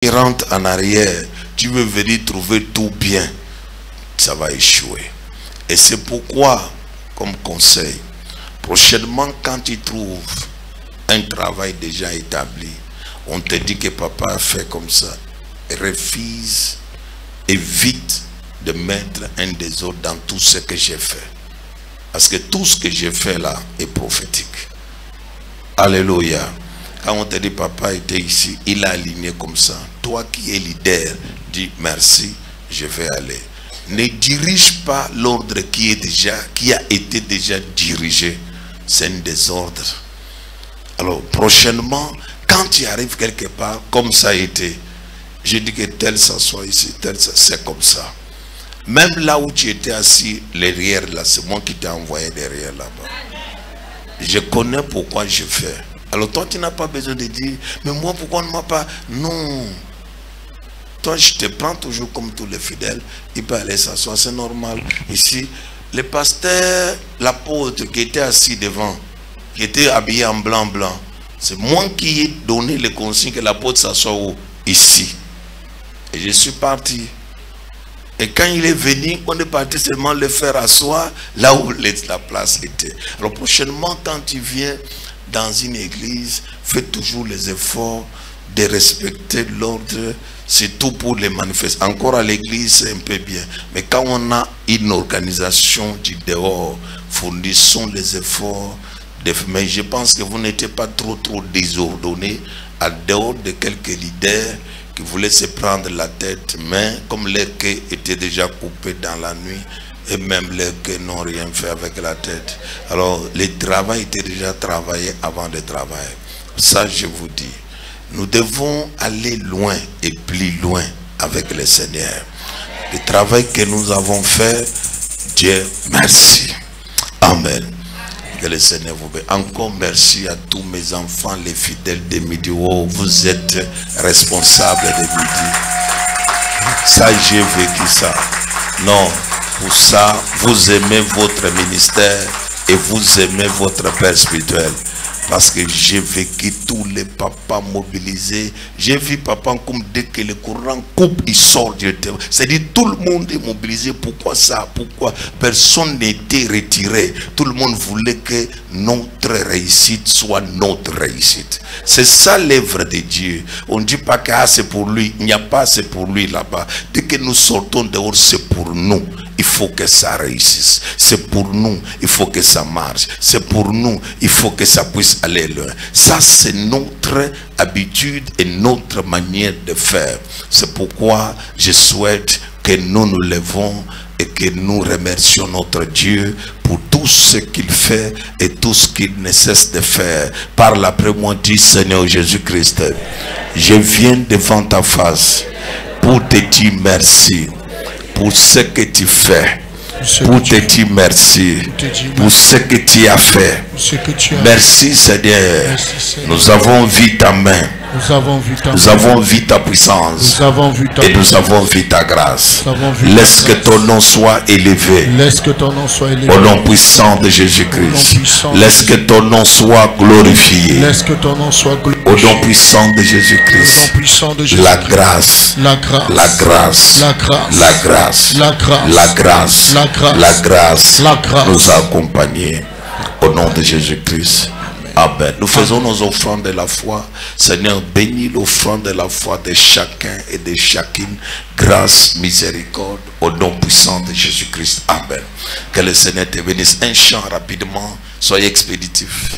et rentre en arrière, tu veux venir trouver tout bien, ça va échouer. Et c'est pourquoi, comme conseil, prochainement quand tu trouves un travail déjà établi, on te dit que papa a fait comme ça, refuse, évite de mettre un désordre dans tout ce que j'ai fait. Parce que tout ce que j'ai fait là est prophétique. Alléluia. Quand on te dit papa était ici, il a aligné comme ça. Toi qui es leader, dis merci, je vais aller. Ne dirige pas l'ordre qui a été déjà dirigé. C'est un désordre. Alors prochainement, quand tu arrives quelque part, comme ça a été, je dis que tel s'assoit ici, tel ça, c'est comme ça. Même là où tu étais assis, derrière là, c'est moi qui t'ai envoyé derrière là-bas. Je connais pourquoi je fais. Alors toi, tu n'as pas besoin de dire, mais moi, pourquoi on ne m'a pas... Non. Toi, je te prends toujours comme tous les fidèles. Il peut aller s'asseoir, c'est normal. Ici, le pasteur, l'apôtre qui était assis devant, qui était habillé en blanc, c'est moi qui ai donné le consigne que l'apôtre s'assoit où? Ici. Et je suis parti. Et quand il est venu, on est parti seulement le faire asseoir là où la place était. Alors prochainement, quand tu viens dans une église, fais toujours les efforts de respecter l'ordre, surtout pour les manifester. Encore à l'église, c'est un peu bien. Mais quand on a une organisation du dehors, fournissons les efforts. Mais je pense que vous n'étiez pas trop désordonnés à dehors de quelques leaders qui voulaient se prendre la tête, mais comme les quais étaient déjà coupés dans la nuit, et même les quais n'ont rien fait avec la tête. Alors, le travail était déjà travaillé avant de travailler. Ça, je vous dis, nous devons aller loin et plus loin avec le Seigneur. Le travail que nous avons fait, Dieu merci. Amen. Que le Seigneur vous bénisse. Encore merci à tous mes enfants, les fidèles de Midi. Oh, vous êtes responsables de Midi. Ça, j'ai vécu ça. Non, pour ça, vous aimez votre ministère et vous aimez votre père spirituel. Parce que j'ai vécu tous les papas mobilisés. J'ai vu papa comme dès que le courant coupe, il sort directement. C'est-à-dire tout le monde est mobilisé. Pourquoi ça? Pourquoi? Personne n'était retiré. Tout le monde voulait que notre réussite soit notre réussite. C'est ça l'œuvre de Dieu. On ne dit pas que c'est pour lui. Il n'y a pas c'est pour lui là-bas. Dès que nous sortons dehors, c'est pour nous. Il faut que ça réussisse. C'est pour nous. Il faut que ça marche. C'est pour nous. Il faut que ça puisse aller loin. Ça, c'est notre habitude et notre manière de faire. C'est pourquoi je souhaite que nous nous levons et que nous remercions notre Dieu pour tout ce qu'il fait et tout ce qu'il ne cesse de faire. Parle après moi, dis Seigneur Jésus-Christ, je viens devant ta face pour te dire merci. Pour ce que tu fais, pour te dire merci, pour ce que tu as fait. Merci Seigneur, nous avons vu ta main, nous avons vu ta puissance et nous avons vu ta grâce. Laisse que ton nom soit élevé au nom puissant de Jésus-Christ. Laisse que ton nom soit glorifié au nom puissant de Jésus-Christ. La grâce, la grâce, la grâce, la grâce, la grâce nous a accompagnés au nom de Jésus-Christ. Amen. Nous faisons nos offrandes de la foi. Seigneur, bénis l'offrande de la foi de chacun et de chacune. Grâce, miséricorde, au nom puissant de Jésus-Christ. Amen. Que le Seigneur te bénisse. Un chant rapidement. Soyez expéditifs.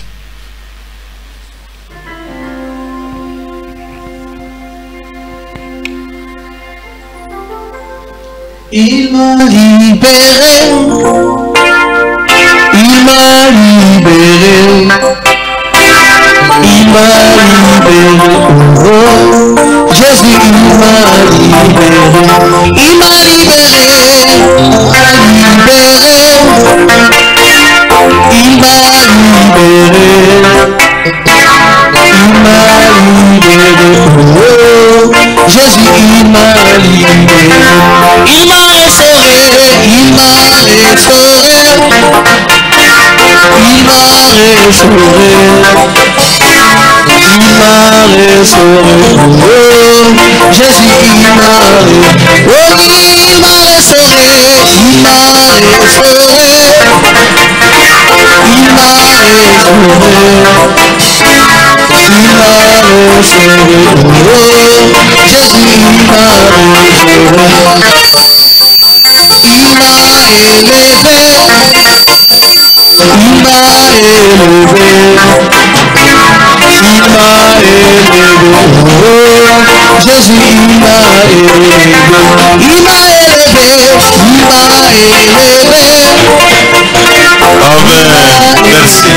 Il m'a libéré. Il m'a libéré. Il m'a libéré, oh, Jésus il m'a libéré, il m'a libéré, il m'a libéré, il m'a libéré, oh, Jésus il m'a libéré, il m'a restauré, il m'a restauré, il m'a restauré. Jésus, il m'a restauré. Amen. Merci.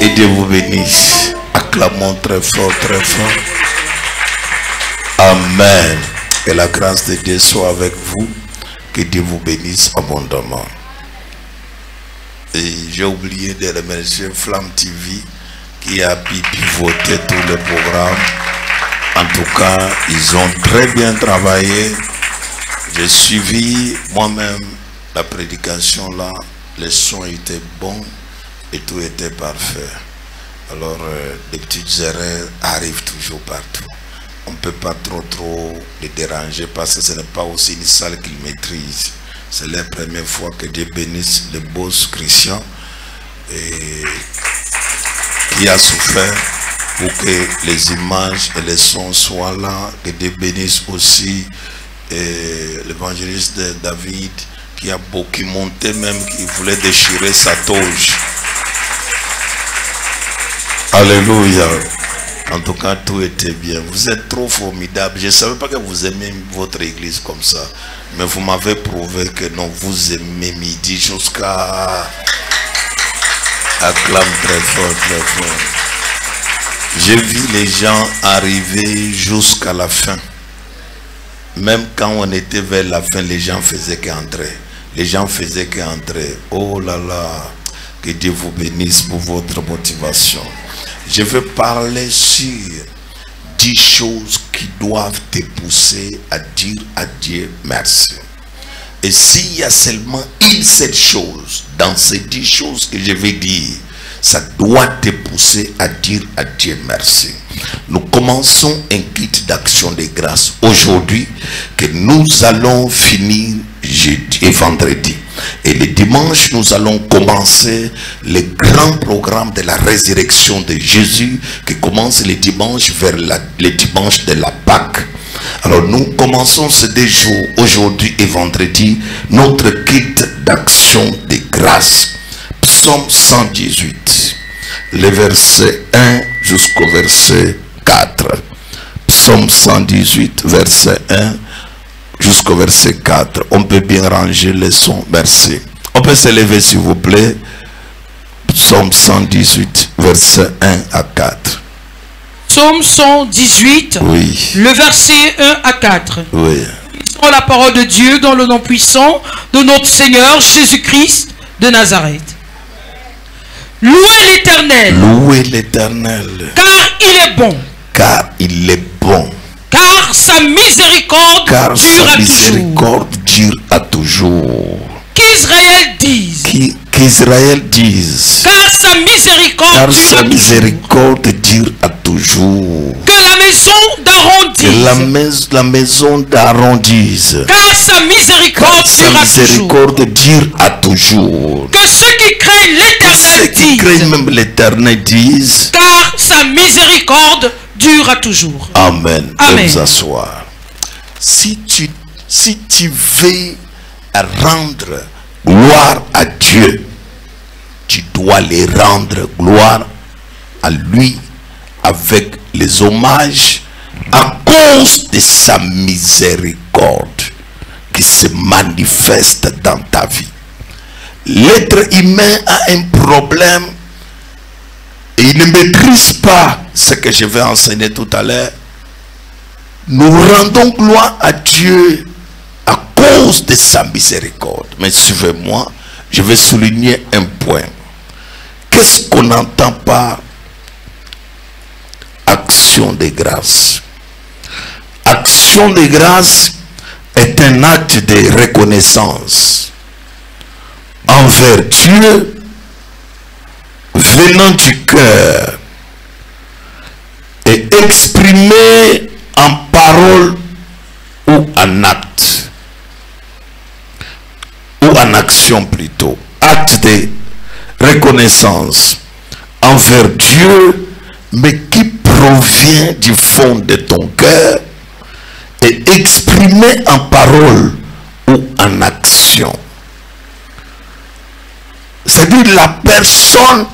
Et Dieu vous bénisse. Acclamons très fort, très fort. Amen. Que la grâce de Dieu soit avec vous. Que Dieu vous bénisse abondamment. Et j'ai oublié de remercier Flamme TV qui a pu pivoter tous les programmes. En tout cas, ils ont très bien travaillé. J'ai suivi moi-même la prédication là. Les sons étaient bons et tout était parfait. Alors, des petites erreurs arrivent toujours partout. On ne peut pas trop les déranger parce que ce n'est pas aussi une salle qu'ils maîtrisent. C'est la première fois que Dieu bénisse le boss Christian et qui a souffert pour que les images et les sons soient là. Que Dieu bénisse aussi l'évangéliste David qui a beaucoup monté même, qui voulait déchirer sa toge. Alléluia. En tout cas, tout était bien. Vous êtes trop formidable. Je ne savais pas que vous aimez votre église comme ça. Mais vous m'avez prouvé que non, vous aimez midi jusqu'à... Acclame très fort, très fort. J'ai vu les gens arriver jusqu'à la fin. Même quand on était vers la fin, les gens faisaient qu'entrer. Les gens faisaient qu'entrer. Oh là là, que Dieu vous bénisse pour votre motivation. Je veux parler sur 10 choses qui doivent te pousser à dire à Dieu merci. Et s'il y a seulement une seule chose dans ces 10 choses que je vais dire, ça doit te pousser à dire à Dieu merci. Nous commençons un kit d'action de grâce aujourd'hui que nous allons finir jeudi et vendredi. Et le dimanche, nous allons commencer le grand programme de la résurrection de Jésus qui commence le dimanche vers le dimanche de la Pâque. Alors nous commençons ces 2 jours, aujourd'hui et vendredi, notre kit d'action de grâce. Psaume 118, le verset 1 jusqu'au verset 4. Psaume 118, verset 1 jusqu'au verset 4. On peut bien ranger les sons. Merci. On peut se lever s'il vous plaît. Psaume 118, verset 1 à 4. Psaume 118, oui. Le verset 1 à 4. Oui. Lisons la parole de Dieu dans le nom puissant de notre Seigneur Jésus-Christ de Nazareth. Louez l'Éternel. Louez l'Éternel. Car il est bon. Car il est bon. Car sa miséricorde dure à toujours. Qu'Israël dise. Qu'Israël dise. Car sa miséricorde dure à toujours. Que la maison d'Aaron dise. Que la maison d'Aaron dise. Car sa miséricorde dure à toujours. Que ceux qui craignent l'Éternel disent. Même l'Éternel disent. Car sa miséricorde dure à toujours. Amen. Amen. Vous asseoir. Si tu veux rendre gloire à Dieu, tu dois les rendre gloire à lui avec les hommages à cause de sa miséricorde qui se manifeste dans ta vie. L'être humain a un problème et il ne maîtrise pas ce que je vais enseigner tout à l'heure. Nous rendons gloire à Dieu à cause de sa miséricorde. Mais suivez-moi, je vais souligner un point. Qu'est-ce qu'on entend par action de grâce? Action de grâce est un acte de reconnaissance envers Dieu venant du cœur exprimé en parole ou en acte, ou en action plutôt, acte de reconnaissance envers Dieu, mais qui provient du fond de ton cœur et exprimé en parole ou en action. C'est-à-dire la personne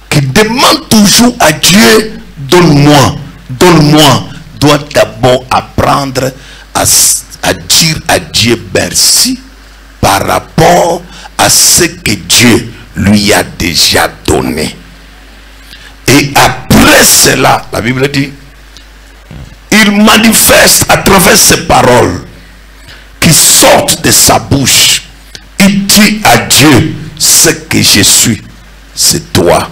qui demande toujours à Dieu, donne-moi, donne-moi, doit d'abord apprendre à dire à Dieu merci par rapport à ce que Dieu lui a déjà donné. Et après cela, la Bible dit, il manifeste à travers ces paroles qui sortent de sa bouche. Il dit à Dieu, ce que je suis, c'est toi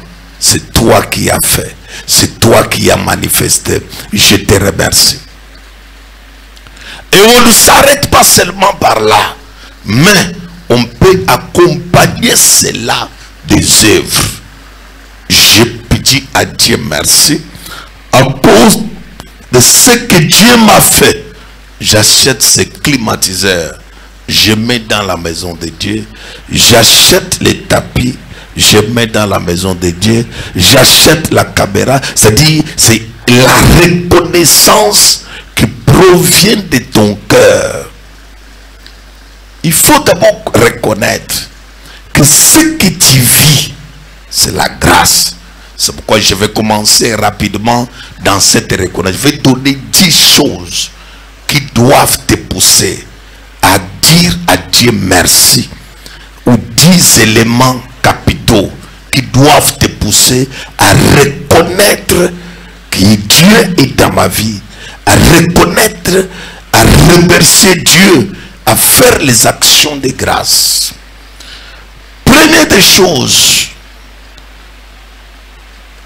qui as fait, c'est toi qui as manifesté, je te remercie. Et on ne s'arrête pas seulement par là, mais on peut accompagner cela des œuvres. Je dis à Dieu merci à cause de ce que Dieu m'a fait. J'achète ces climatiseurs, je mets dans la maison de Dieu. J'achète les tapis, je mets dans la maison de Dieu. J'achète la caméra. C'est-à-dire, c'est la reconnaissance qui provient de ton cœur. Il faut d'abord reconnaître que ce que tu vis, c'est la grâce. C'est pourquoi je vais commencer rapidement dans cette reconnaissance. Je vais donner 10 choses qui doivent te pousser à dire à Dieu merci, ou 10 éléments capitaux qui doivent te pousser à reconnaître que Dieu est dans ma vie, à reconnaître, à remercier Dieu, à faire les actions de grâce. Première des choses,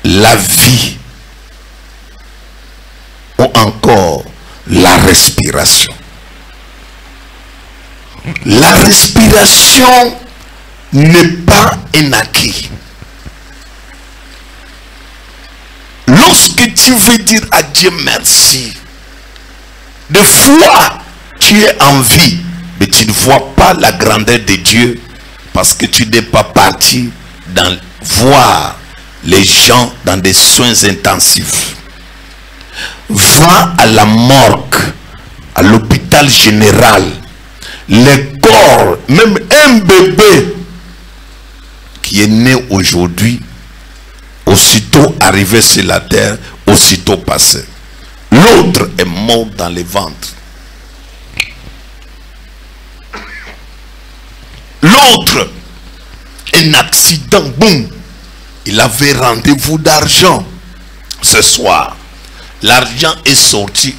la vie ou encore la respiration. La respiration n'est pas un acquis. Lorsque tu veux dire à Dieu merci, des fois tu es en vie, mais tu ne vois pas la grandeur de Dieu parce que tu n'es pas parti dans voir les gens dans des soins intensifs. Va à la morgue, à l'hôpital général. Les corps, même un bébé qui est né aujourd'hui, aussitôt arrivé sur la terre, aussitôt passé. L'autre est mort dans le ventre. L'autre, un accident, boum. Il avait rendez-vous d'argent ce soir. L'argent est sorti,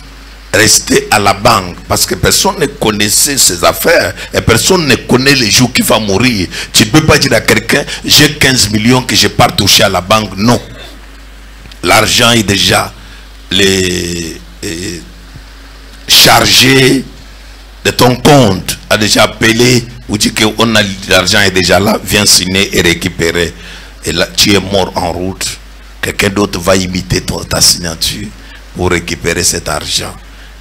resté à la banque parce que personne ne connaissait ses affaires et personne ne connaît les jours qu'il va mourir. Tu ne peux pas dire à quelqu'un, j'ai 15 millions que je pars toucher à la banque. Non. L'argent est déjà chargé de ton compte, a déjà appelé, ou dit que l'argent est déjà là, viens signer et récupérer. Et là, tu es mort en route. Quelqu'un d'autre va imiter ta signature pour récupérer cet argent.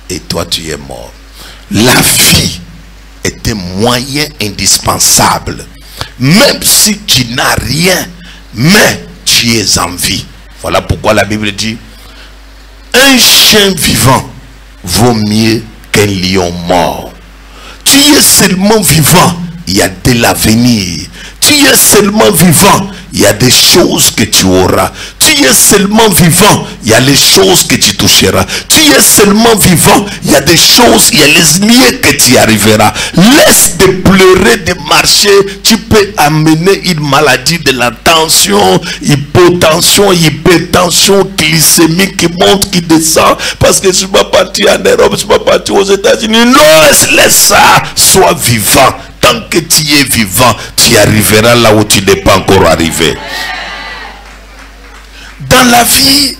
Et toi, tu es mort. La vie est un moyen indispensable. Même si tu n'as rien, mais tu es en vie. Voilà pourquoi la Bible dit, un chien vivant vaut mieux qu'un lion mort. Tu es seulement vivant, il y a de l'avenir. Tu es seulement vivant, il y a des choses que tu auras. Tu es seulement vivant, il y a les choses que tu toucheras. Tu es seulement vivant, il y a des choses, il y a les lieux que tu arriveras. Laisse de pleurer, de marcher. Tu peux amener une maladie de la tension, hypotension, hypertension, glycémie qui monte, qui descend. Parce que je ne suis pas parti en Europe, je ne suis pas parti aux États-Unis. Non, laisse ça, sois vivant. Tant que tu es vivant, tu arriveras là où tu n'es pas encore arrivé. Dans la vie,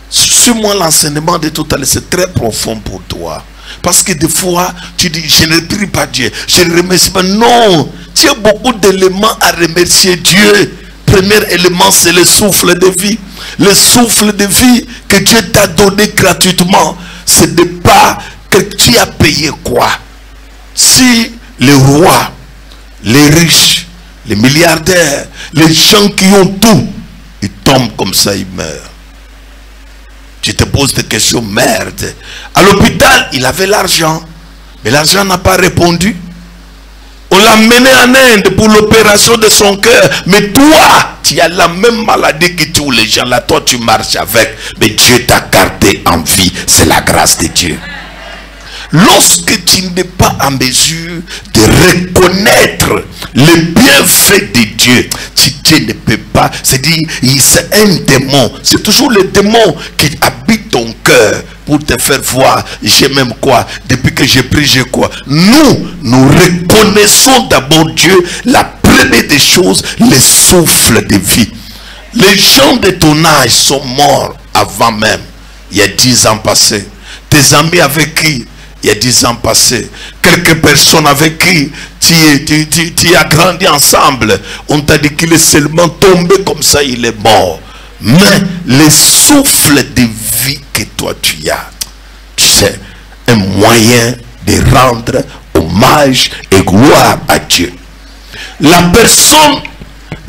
suis-moi l'enseignement de tout à l'heure, c'est très profond pour toi. Parce que des fois, tu dis, je ne prie pas Dieu, je ne remercie pas. Non, tu as beaucoup d'éléments à remercier Dieu. Premier élément, c'est le souffle de vie. Le souffle de vie que Dieu t'a donné gratuitement, ce n'est pas que tu as payé quoi. Si les rois, les riches, les milliardaires, les gens qui ont tout, ils tombent comme ça, ils meurent. Tu te poses des questions, merde. À l'hôpital, il avait l'argent, mais l'argent n'a pas répondu. On l'a mené en Inde pour l'opération de son cœur. Mais toi, tu as la même maladie que tous les gens. Là, toi, tu marches avec. Mais Dieu t'a gardé en vie. C'est la grâce de Dieu. Lorsque tu n'es pas en mesure de reconnaître les bienfaits de Dieu, Dieu ne peut pas. C'est-à-dire, c'est un démon. C'est toujours le démon qui habite ton cœur pour te faire voir, j'ai même quoi, depuis que j'ai pris, j'ai quoi. Nous reconnaissons d'abord Dieu, la première des choses, le souffle de vie. Les gens de ton âge sont morts avant même, il y a 10 ans passés. Tes amis avec qui, il y a 10 ans passés. Quelques personnes avec qui tu as grandi ensemble, on t'a dit qu'il est seulement tombé comme ça, il est mort. Mais le souffle de vie que toi tu as, c'est un moyen de rendre hommage et gloire à Dieu. La personne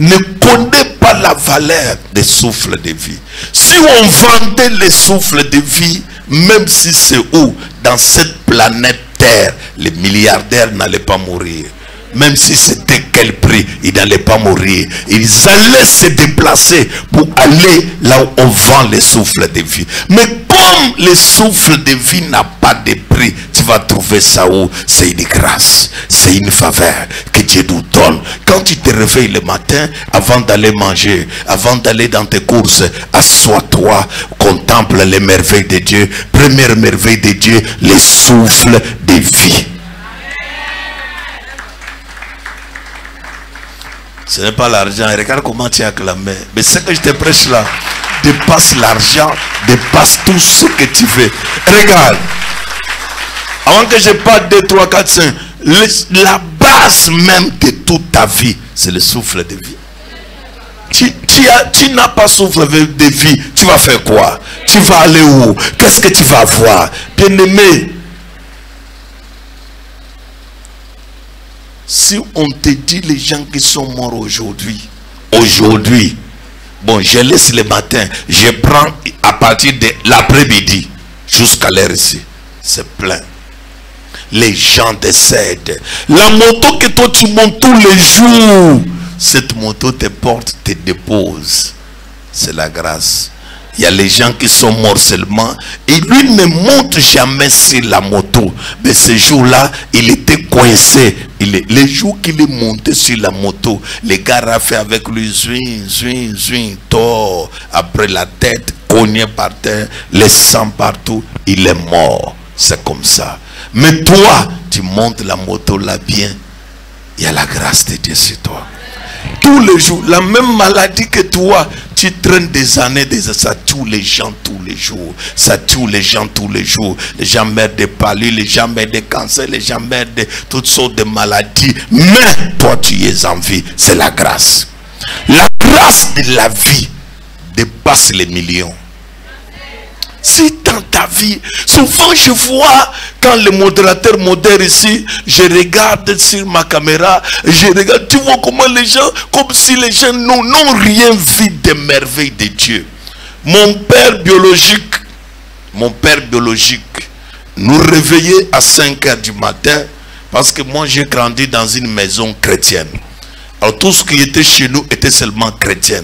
ne connaît pas la valeur des souffles de vie. Si on vendait les souffles de vie, même si c'est où, dans cette planète Terre, les milliardaires n'allaient pas mourir. Même si c'était quel prix, ils n'allaient pas mourir. Ils allaient se déplacer pour aller là où on vend les souffles de vie. Mais comme le souffle de vie n'a pas de prix, tu vas trouver ça où? C'est une grâce, c'est une faveur que Dieu nous donne. Quand tu te réveilles le matin, avant d'aller manger, avant d'aller dans tes courses, assois-toi, contemple les merveilles de Dieu. Première merveille de Dieu, le souffle de vie. Ce n'est pas l'argent. Regarde comment tu as acclamé. Mais ce que je te prêche là dépasse l'argent, dépasse tout ce que tu veux. Regarde. Avant que je parle de 3, 4, 5, la base même de toute ta vie, c'est le souffle de vie. Tu n'as pas souffle de vie. Tu vas faire quoi? Tu vas aller où? Qu'est-ce que tu vas voir? Bien-aimé, si on te dit les gens qui sont morts aujourd'hui, bon, je laisse le matin, je prends à partir de l'après-midi jusqu'à l'heure ici, c'est plein. Les gens décèdent. La moto que toi tu montes tous les jours, cette moto te porte, te dépose. C'est la grâce. Il y a les gens qui sont morts seulement. Et lui ne monte jamais sur la moto. Mais ce jour-là, il était coincé. Les jours qu'il est monté sur la moto, les gars ont fait avec lui, zwin, tort. Après la tête, cogné par terre, le sang partout, il est mort. C'est comme ça. Mais toi, tu montes la moto là bien. Il y a la grâce de Dieu sur toi. Tous les jours, la même maladie que toi, tu traînes des années, ça tue les gens tous les jours. Ça tue les gens tous les jours. Les gens meurent de palu, les gens meurent de cancer, les gens meurent de toutes sortes de maladies. Mais toi, tu es en vie. C'est la grâce. La grâce de la vie dépasse les millions. Si dans ta vie, souvent je vois quand le modérateur modère ici, je regarde sur ma caméra, je regarde, tu vois comment les gens, comme si les gens n'ont rien vu des merveilles de Dieu. Mon père biologique nous réveillait à 5 h du matin parce que moi j'ai grandi dans une maison chrétienne. Alors tout ce qui était chez nous était seulement chrétien.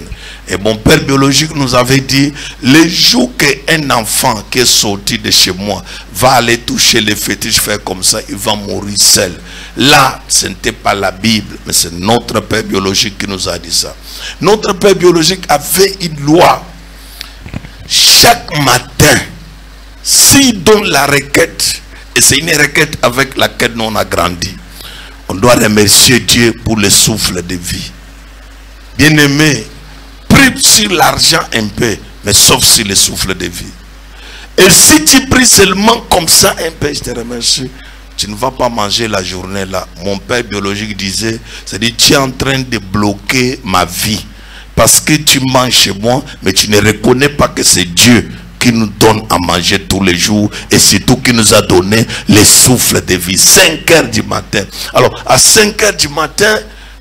Et mon père biologique nous avait dit, les jours qu'un enfant qui est sorti de chez moi va aller toucher les fétiches, faire comme ça, il va mourir seul. Là, ce n'était pas la Bible, mais c'est notre père biologique qui nous a dit ça. Notre père biologique avait une loi. Chaque matin, s'il donne la requête, et c'est une requête avec laquelle nous on a grandi, on doit remercier Dieu pour le souffle de vie. Bien-aimé, prie sur l'argent un peu, mais sauf sur le souffle de vie. Et si tu pries seulement comme ça un peu, je te remercie, tu ne vas pas manger la journée là. Mon père biologique disait, c'est-à-dire tu es en train de bloquer ma vie. parce que tu manges chez moi, mais tu ne reconnais pas que c'est Dieu qui nous donne à manger tous les jours et surtout qui nous a donné les souffles de vie. 5 heures du matin. Alors, à 5 heures du matin,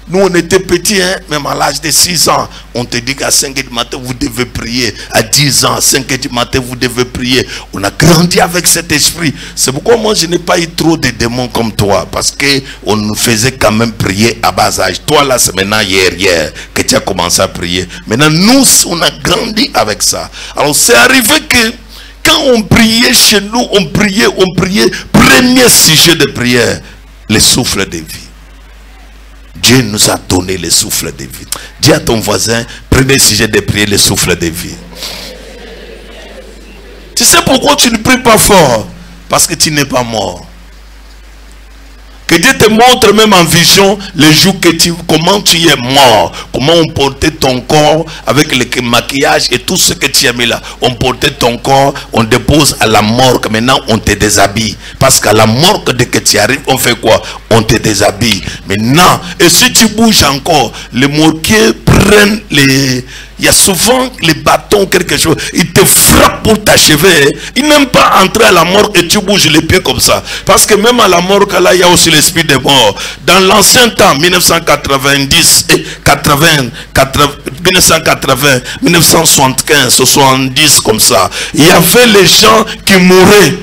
nous on était petits, hein, même à l'âge de 6 ans, on te dit qu'à 5 heures du matin vous devez prier. À 10 ans, à 5 heures du matin vous devez prier. On a grandi avec cet esprit. C'est pourquoi moi je n'ai pas eu trop de démons comme toi, parce que on nous faisait quand même prier à bas âge. Toi là c'est maintenant hier que tu as commencé à prier. Maintenant nous on a grandi avec ça. Alors c'est arrivé que quand on priait chez nous, on priait. Premier sujet de prière, les souffles de vie. Dieu nous a donné le souffle de vie. Dis à ton voisin, premier sujet de prier, le souffle de vie. Tu sais pourquoi tu ne pries pas fort? Parce que tu n'es pas mort. Que Dieu te montre même en vision les jours que comment tu es mort. Comment on portait ton corps avec le maquillage et tout ce que tu as mis là. On portait ton corps, on dépose à la morgue. Maintenant on te déshabille. Parce qu'à la morgue, dès que tu arrives, on fait quoi? On te déshabille. Maintenant, et si tu bouges encore, les mortiers prennent les... Il y a souvent les bâtons, quelque chose. Ils te frappent pour t'achever. Ils n'aiment pas entrer à la morgue et tu bouges les pieds comme ça. Parce que même à la morgue, là, il y a aussi l'esprit des morts. Dans l'ancien temps, 1990 et 1980, 1975, 70, comme ça, il y avait les gens qui mouraient.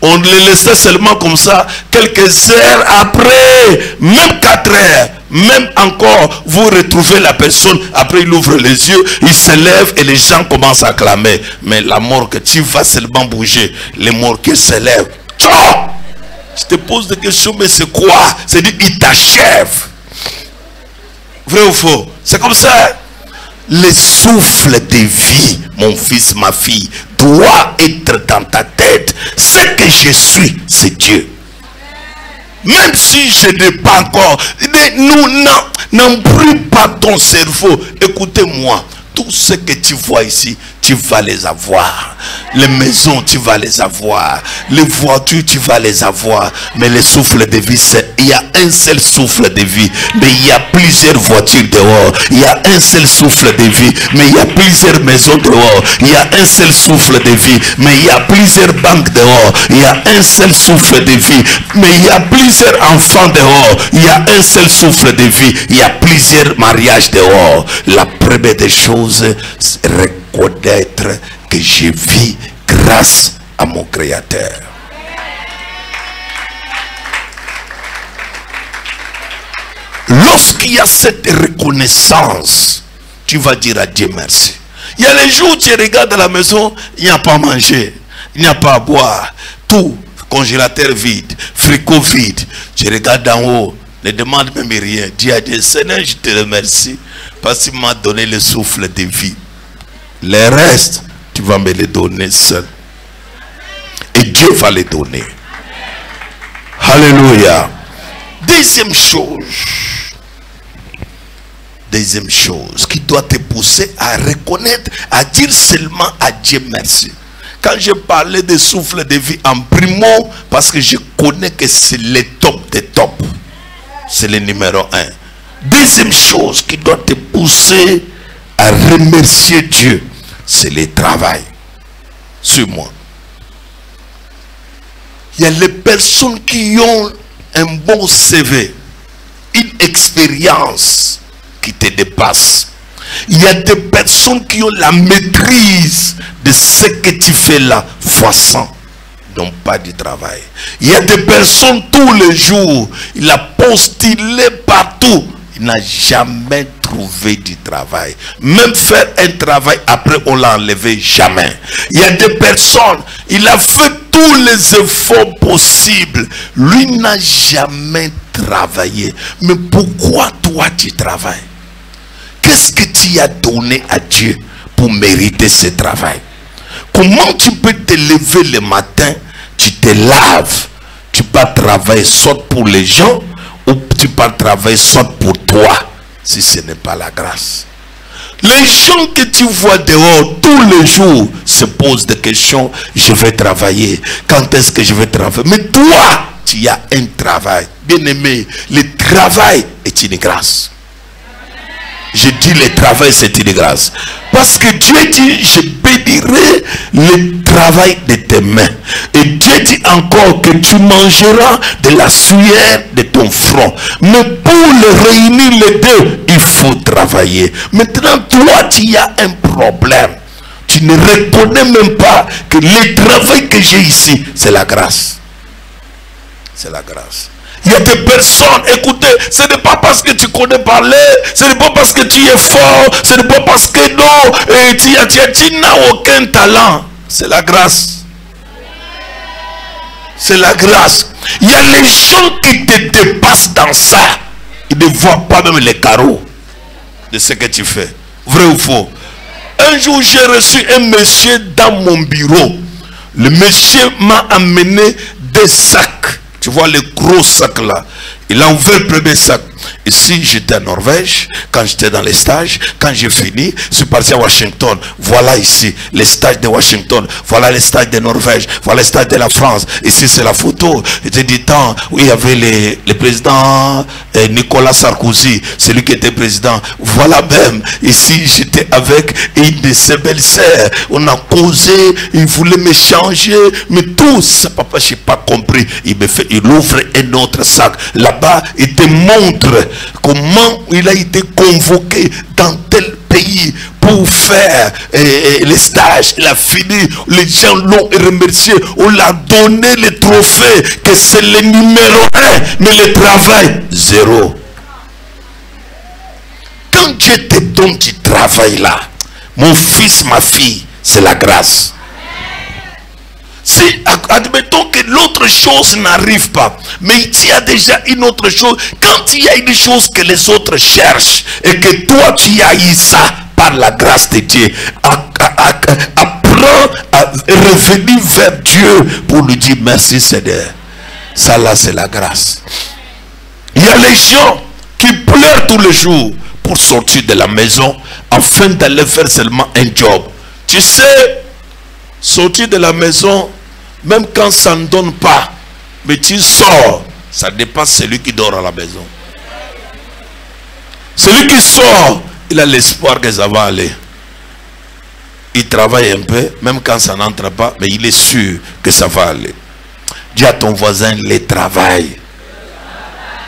On les laissait seulement comme ça. Quelques heures après, même 4 heures, même encore, vous retrouvez la personne. Après, il ouvre les yeux, il se lève et les gens commencent à clamer. Mais la morgue, tu vas seulement bouger. Les morgues se lèvent. Je te pose des questions, mais c'est quoi? C'est dit, il t'achève. Vrai ou faux? C'est comme ça. Le souffle de vie, mon fils, ma fille, doit être dans ta tête. Ce que je suis, c'est Dieu. Même si je n'ai pas encore, n'embrouille pas ton cerveau. Écoutez-moi, tout ce que tu vois ici, tu vas les avoir. Les maisons, tu vas les avoir. Les voitures, tu vas les avoir. Mais le souffle de vie, il y a un seul souffle de vie. Mais il y a plusieurs voitures dehors. Il y a un seul souffle de vie. Mais il y a plusieurs maisons dehors. Il y a un seul souffle de vie. Mais il y a plusieurs banques dehors. Il y a un seul souffle de vie. Mais il y a plusieurs enfants dehors. Il y a un seul souffle de vie. Il y a plusieurs mariages dehors. La première des choses, c'est reconnaître que je vis grâce à mon Créateur. Lorsqu'il y a cette reconnaissance, tu vas dire à Dieu merci. Il y a les jours où tu regardes à la maison, il n'y a pas à manger, il n'y a pas à boire, tout, congélateur vide, frigo vide. Tu regardes d'en haut, ne demande même rien. Dis à Dieu, Seigneur, je te remercie parce qu'il m'a donné le souffle de vie. Les restes, tu vas me les donner seul. Et Dieu va les donner. Alléluia. Deuxième chose qui doit te pousser à reconnaître, à dire seulement à Dieu merci. Quand je parlais de souffle de vie en primo, parce que je connais que c'est le top des tops. C'est le numéro 1. Deuxième chose qui doit te pousser à remercier Dieu, c'est le travail. Suis-moi. Il y a les personnes qui ont un bon CV, une expérience qui te dépasse. Il y a des personnes qui ont la maîtrise de ce que tu fais là, fois 100. Non, pas du travail. Il y a des personnes tous les jours, il a postulé partout. Il n'a jamais trouvé du travail. Même faire un travail, après on l'a enlevé, jamais. Il y a des personnes, il a fait tous les efforts possibles. Lui n'a jamais travaillé. Mais pourquoi toi tu travailles? Qu'est-ce que tu as donné à Dieu pour mériter ce travail? Comment tu peux te lever le matin, tu te laves, tu pars travailler soit pour les gens, ou tu pars travailler soit pour toi, si ce n'est pas la grâce. Les gens que tu vois dehors tous les jours se posent des questions. Je vais travailler. Quand est-ce que je vais travailler? Mais toi, tu as un travail. Bien aimé, le travail est une grâce. Je dis le travail, c'est une grâce. Parce que Dieu dit, je bénirai le travail de tes mains. Et Dieu dit encore que tu mangeras de la sueur de ton front. Mais pour le réunir les deux, il faut travailler. Maintenant, toi, tu as un problème. Tu ne reconnais même pas que le travail que j'ai ici, c'est la grâce. C'est la grâce. Il y a des personnes, écoutez, ce n'est pas parce que tu connais parler, ce n'est pas parce que tu es fort, ce n'est pas parce que non, tu n'as aucun talent. C'est la grâce. C'est la grâce. Il y a les gens qui te dépassent dans ça. Ils ne voient pas même les carreaux de ce que tu fais. Vrai ou faux? Un jour, j'ai reçu un monsieur dans mon bureau. Le monsieur m'a amené des sacs. Tu vois les gros sacs là. Il a ouvert le premier sac. Ici, j'étais en Norvège, quand j'étais dans les stages, quand j'ai fini, je suis parti à Washington. Voilà ici, les stages de Washington. Voilà les stages de Norvège. Voilà les stages de la France. Ici, c'est la photo. C'était du temps où il y avait le président Nicolas Sarkozy, celui qui était président. Voilà même, ici, j'étais avec une de ses belles-sœurs. On a causé, il voulait me changer, mais tout ça, papa, je n'ai pas compris. Il ouvre un autre sac. Là-bas, il te montre comment il a été convoqué dans tel pays pour faire les stages. Il a fini, les gens l'ont remercié, on l'a donné le trophée que c'est le numéro 1, mais le travail, 0. Quand Dieu te donne du travail là, mon fils, ma fille, c'est la grâce. Si, admettons que l'autre chose n'arrive pas, mais il y a déjà une autre chose. Quand il y a une chose que les autres cherchent et que toi tu as eu ça par la grâce de Dieu, apprends à revenir vers Dieu pour lui dire merci Seigneur. Ça là c'est la grâce. Il y a les gens qui pleurent tous les jours pour sortir de la maison afin d'aller faire seulement un job. Tu sais, sortir de la maison, même quand ça ne donne pas, mais tu sors, ça dépasse celui qui dort à la maison. Celui qui sort, il a l'espoir que ça va aller. Il travaille un peu, même quand ça n'entre pas, mais il est sûr que ça va aller. Dis à ton voisin, le travail,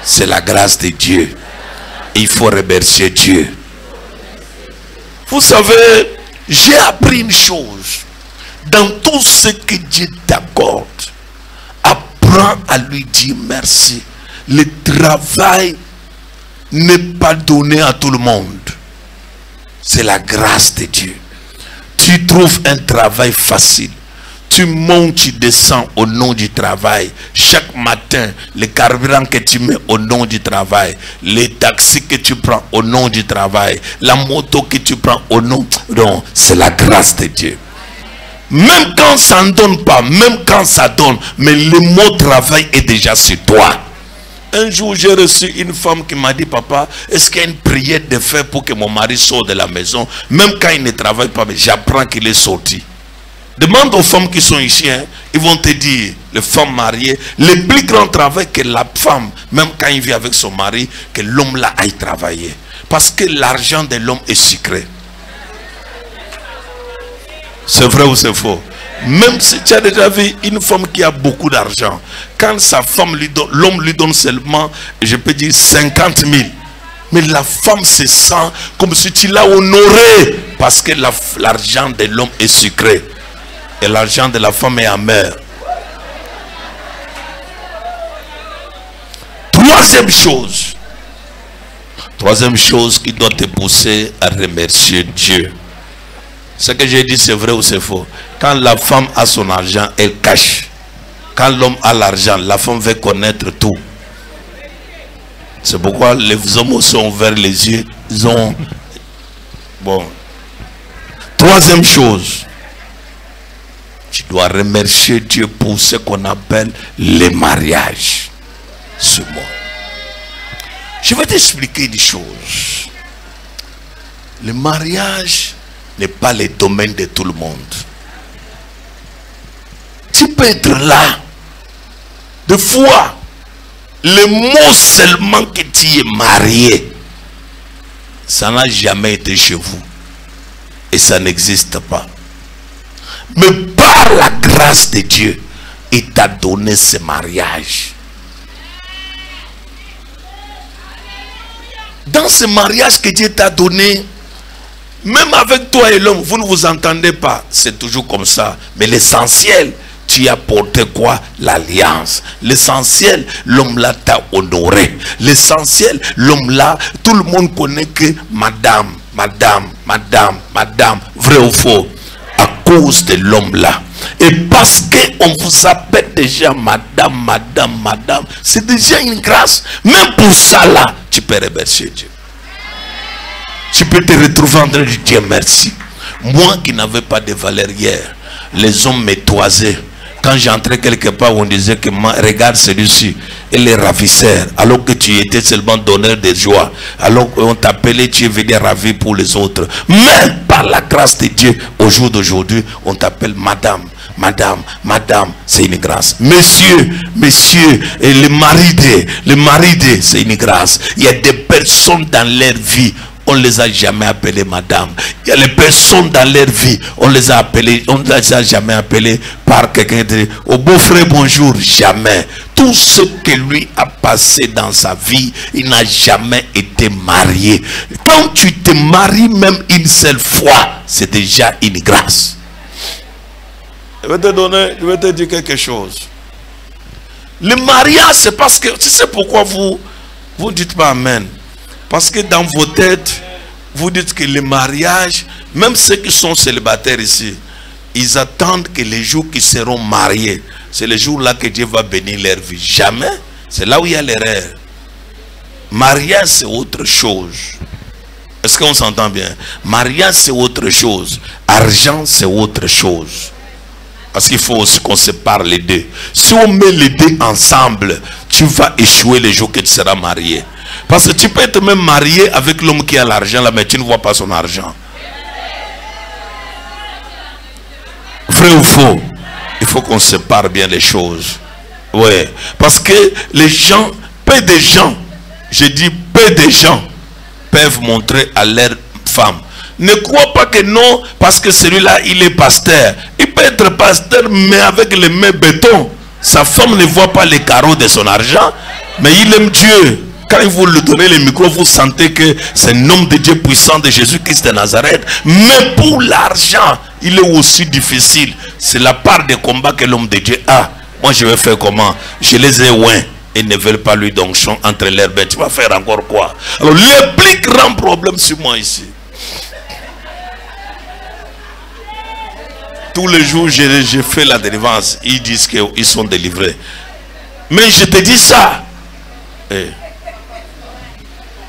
c'est la grâce de Dieu. Il faut remercier Dieu. Vous savez, j'ai appris une chose. Dans tout ce que Dieu t'accorde, apprends à lui dire merci. Le travail n'est pas donné à tout le monde. C'est la grâce de Dieu. Tu trouves un travail facile. Tu montes, tu descends au nom du travail. Chaque matin, le carburant que tu mets au nom du travail. Les taxis que tu prends au nom du travail. La moto que tu prends au nom. Non, c'est la grâce de Dieu. Même quand ça ne donne pas, même quand ça donne, mais le mot travail est déjà sur toi. Un jour, j'ai reçu une femme qui m'a dit, papa, est-ce qu'il y a une prière de faire pour que mon mari sorte de la maison? Même quand il ne travaille pas, mais j'apprends qu'il est sorti. Demande aux femmes qui sont ici, hein, ils vont te dire, les femmes mariées, le plus grand travail que la femme, même quand il vit avec son mari, que l'homme là aille travailler. Parce que l'argent de l'homme est secret. C'est vrai ou c'est faux? Même si tu as déjà vu une femme qui a beaucoup d'argent, quand sa femme lui donne, l'homme lui donne seulement, je peux dire 50 000. Mais la femme se sent comme si tu l'as honoré. Parce que l'argent de l'homme est secret. Et l'argent de la femme est amer. Troisième chose qui doit te pousser à remercier Dieu. Ce que j'ai dit, c'est vrai ou c'est faux? Quand la femme a son argent, elle cache. Quand l'homme a l'argent, la femme veut connaître tout. C'est pourquoi les hommes sont ouverts les yeux. Ils ont... Bon. Troisième chose. Tu dois remercier Dieu pour ce qu'on appelle le mariage. Ce mot. Je vais t'expliquer une chose. Le mariage n'est pas le domaine de tout le monde. Tu peux être là. Des fois, le mot seulement que tu es marié, ça n'a jamais été chez vous. Et ça n'existe pas. Mais par la grâce de Dieu, il t'a donné ce mariage. Dans ce mariage que Dieu t'a donné, même avec toi et l'homme, vous ne vous entendez pas. C'est toujours comme ça. Mais l'essentiel, tu as porté quoi? L'alliance. L'essentiel, l'homme là t'a honoré. L'essentiel, l'homme là, tout le monde connaît que madame, madame, madame, madame, vrai ou faux, à cause de l'homme là. Et parce qu'on vous appelle déjà madame, madame, madame, c'est déjà une grâce. Même pour ça là, tu peux remercier Dieu. Tu peux te retrouver en train de dire merci. Moi qui n'avais pas de valeur hier, les hommes me toisaient. Quand j'entrais quelque part, on disait que regarde celui-ci, il est ravisseur, alors que tu étais seulement donneur de joie, alors qu'on t'appelait, tu es venu ravi pour les autres. Mais par la grâce de Dieu, au jour d'aujourd'hui, on t'appelle madame, madame, madame, c'est une grâce. Monsieur, monsieur, et le mari de, c'est une grâce. Il y a des personnes dans leur vie, on ne les a jamais appelés madame. Il y a les personnes dans leur vie, on les a jamais appelés par quelqu'un de au beau-frère bonjour, jamais. Tout ce que lui a passé dans sa vie, il n'a jamais été marié. Quand tu te maries même une seule fois, c'est déjà une grâce. Je vais te dire quelque chose. Le mariage, c'est parce que, tu sais pourquoi vous dites pas amen? Parce que dans vos têtes, vous dites que le mariage, même ceux qui sont célibataires ici, ils attendent que les jours qui seront mariés, c'est le jour-là que Dieu va bénir leur vie. Jamais. C'est là où il y a l'erreur. Mariage, c'est autre chose. Est-ce qu'on s'entend bien? Mariage, c'est autre chose. Argent, c'est autre chose. Parce qu'il faut aussi qu'on sépare les deux. Si on met les deux ensemble, tu vas échouer le jour que tu seras marié. Parce que tu peux être même marié avec l'homme qui a l'argent là, mais tu ne vois pas son argent. Vrai ou faux? Il faut qu'on sépare bien les choses. Oui. Parce que les gens, peu de gens, je dis peu de gens, peuvent montrer à leur femme. Ne crois pas que non, parce que celui-là, il est pasteur. Il peut être pasteur, mais avec les mains béton. Sa femme ne voit pas les carreaux de son argent, mais il aime Dieu. Quand vous lui donnez le micro, vous sentez que c'est un homme de Dieu puissant de Jésus-Christ de Nazareth. Mais pour l'argent, il est aussi difficile. C'est la part de combat que l'homme de Dieu a. Moi, je vais faire comment? Je les ai ouins. Ils ne veulent pas lui d'onction entre leurs mains. Tu vas faire encore quoi? Alors, le plus grand problème sur moi ici. Tous les jours, je fais la délivrance. Ils disent qu'ils sont délivrés. Mais je te dis ça.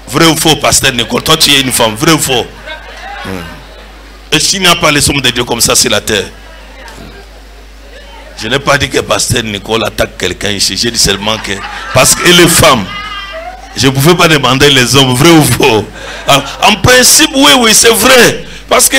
Vrai ou faux, pasteur Nicole? Toi, tu es une femme. Vrai ou faux? Et s'il n'y a pas les hommes de Dieu comme ça sur la terre? Je n'ai pas dit que pasteur Nicole attaque quelqu'un ici. J'ai dit seulement que... Parce qu'elle est femme. Je ne pouvais pas demander les hommes. Vrai ou faux? En principe, oui, c'est vrai. Parce que...